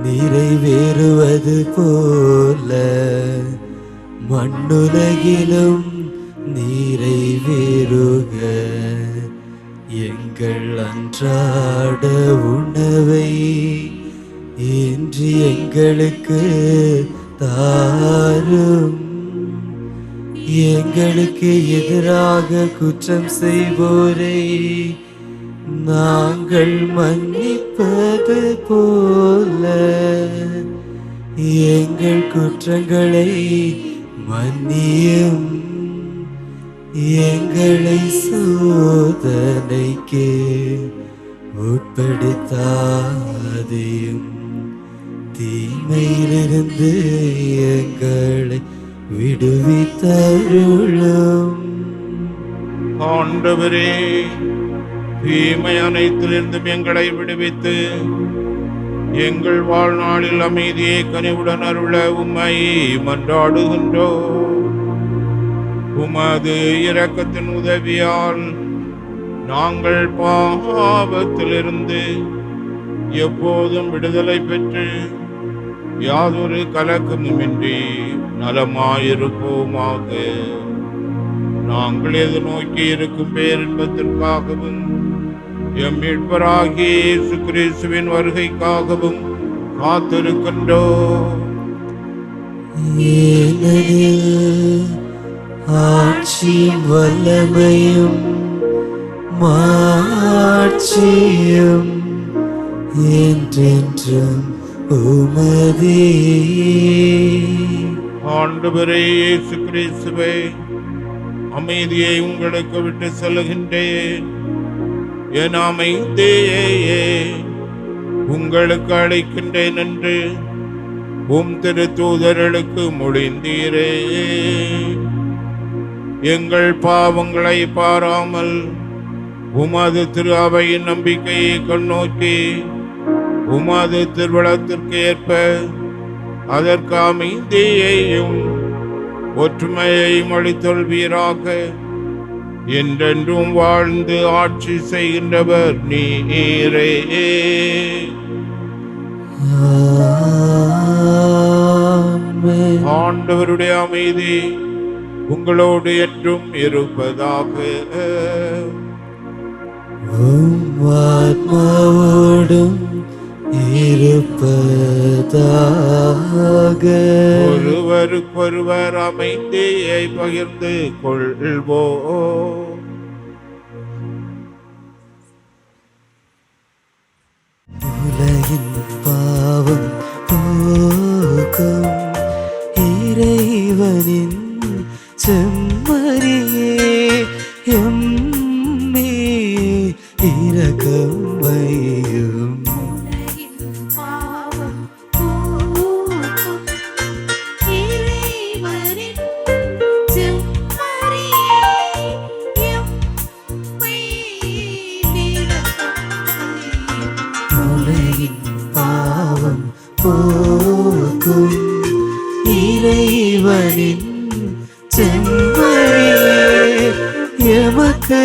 நிறைவேறுவது போல மண்ணுலகிலும் நிறைவேறுக. எங்கள் அன்றாட உணவை இன்று எங்களுக்கு தாரும். எங்களுக்கு எதிராக குற்றம் செய்வோரை நாங்கள் மன்னிப்பது போல எங்கள் குற்றங்களை மன்னியும். எங்களை சோதனைக்கு உட்படுத்தாதையும், தீமையிலிருந்து எங்களை விடுவித்தருளும். ஆண்டவரே, தீமை அனைத்திலிருந்தும் எங்களை விடுவித்து எங்கள் வாழ்நாளில் அமைதியை கனிவுடன் அருள உம்மை மன்றாடுகின்றோம். உமது இரக்கத்தின் உதவியால் நாங்கள் பாவத்திலிருந்து எப்போதும் விடுதலை பெற்று யாதொரு கலக்கமுமின்றி நலமாயிருப்போமாக. நாங்கள் எதிர்நோக்கி இருக்கும் பேரின்பத்திற்காகவும் எம் மீட்பராகிய இயேசு கிறிஸ்துவின் வருகைக்காகவும் காத்திருக்கின்றோம். ஏனெனில் ஆட்சியும் வல்லமையும் மாட்சியும் என்றென்றும் உமதே. ஆண்டவரே இயேசு கிறிஸ்துவே, அமைதியை உங்களுக்கு விட்டு செல்லுகின்றேன். என் அமைதியையே உங்களுக்கு அளிக்கின்றேன் என்று திரு தூதர்களுக்கு மொழிந்தீரே. எங்கள் பாவங்களை பாராமல் உமது திரு அவையின் நம்பிக்கையை கண்ணோக்கி உமது திருவிழத்திற்கு ஏற்ப அதற்கு அமைதியையும் ஒற்றுமையையும் அளித்தொள்வீராக. என்றென்றும் வாழ்ந்து ஆட்சி செய்கின்றவர் நீரே. ஆண்டவருடைய அமைதி உங்களோடு என்றும் இருப்பதாக. ஆத்மாவோடும் இருப்பதாக. ஒருவருக்கொருவர் அமைதியை பகிர்ந்து கொள்வோம். உலகின் பாவம் போக்கும் இறைவனின் செம்மறியே, எம்மே இரக்கம் வையும். பாவம் போக்கும் இறைவனின் இறைவனின் செம்மறியே எமக்கு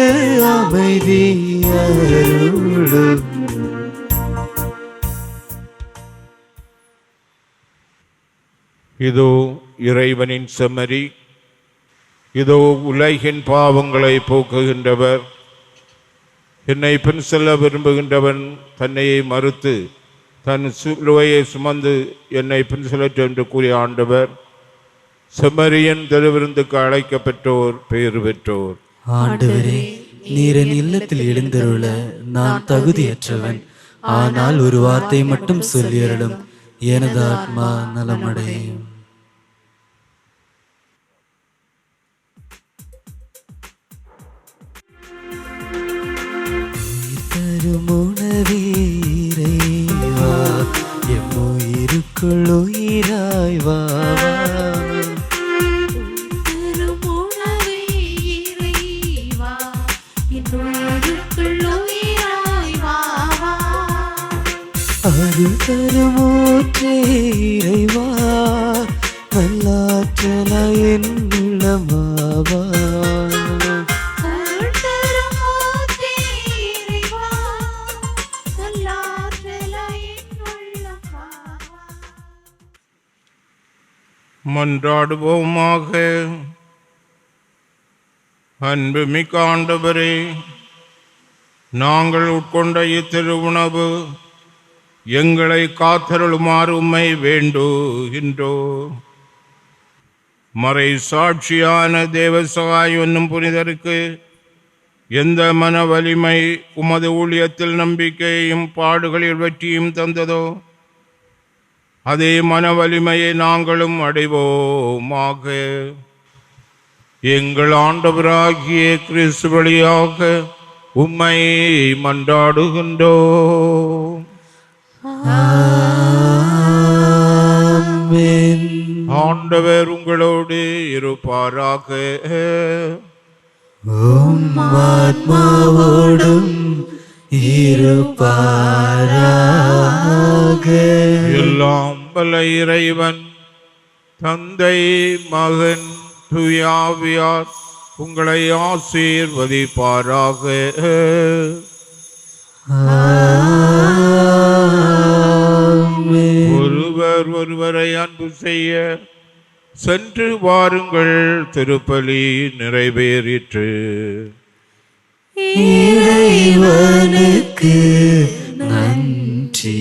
அமைதி அருளும். இதோ இறைவனின் செம்மறி, இதோ உலகின் பாவங்களை போக்குகின்றவர். என்னை பின் செல்ல விரும்புகின்றவன் தன்னையை மறுத்து தன் சிலுவையை சுமந்து என்னை பின் செல்லட்டும் என்று கூறிய ஆண்டவர். செம்மறியன் திருவிருந்துக்கு அழைக்கப்பெற்றோர் பேறு பெற்றோர். ஆண்டவரே, நீர் என் இல்லத்தில் எழுந்தருள நான் தகுதியற்றவன். ஆனால் ஒரு வார்த்தை மட்டும் சொல்லியருளும், எனது ஆத்மா நலமடையும். தருமுனவே இறைவா, எம் உயிருக்குள் உயிராய் வா. அருள் தருமூற்றே இறைவா, நல்லாற்றலாய் என் உள்ளமாவா. மன்றாடுவோமாக. அன்புமிக்க ஆண்டவரே, நாங்கள் உட்கொண்ட இத்திரு உணவு எங்களை காத்தருளுமாறு உம்மை வேண்டுகின்றோம். மறை சாட்சியான தேவசகாய் என்னும் புனிதருக்கு எந்த மன வலிமை உமது ஊழியத்தில் நம்பிக்கையும் பாடுகளில் வெற்றியும் தந்ததோ, அதே மன வலிமையை நாங்களும் அடைவோமாக. எங்கள் ஆண்டவராகிய கிறிஸ்து வழியாக உம்மை மன்றாடுகின்றோம். ஆண்டவர் உங்களோடு இருப்பாராக. ஆத்மாவோடும் இருப்பாராக. எல்லாம் வல்ல இறைவன் தந்தை, மகன், தூயாவியார் உங்களை ஆசீர்வதிப்பாராக. ஒருவர் ஒருவரை அன்பு செய்ய சென்று வாருங்கள். திருப்பலி நிறைவேறிற்று. இறைவனுக்கு நன்றி.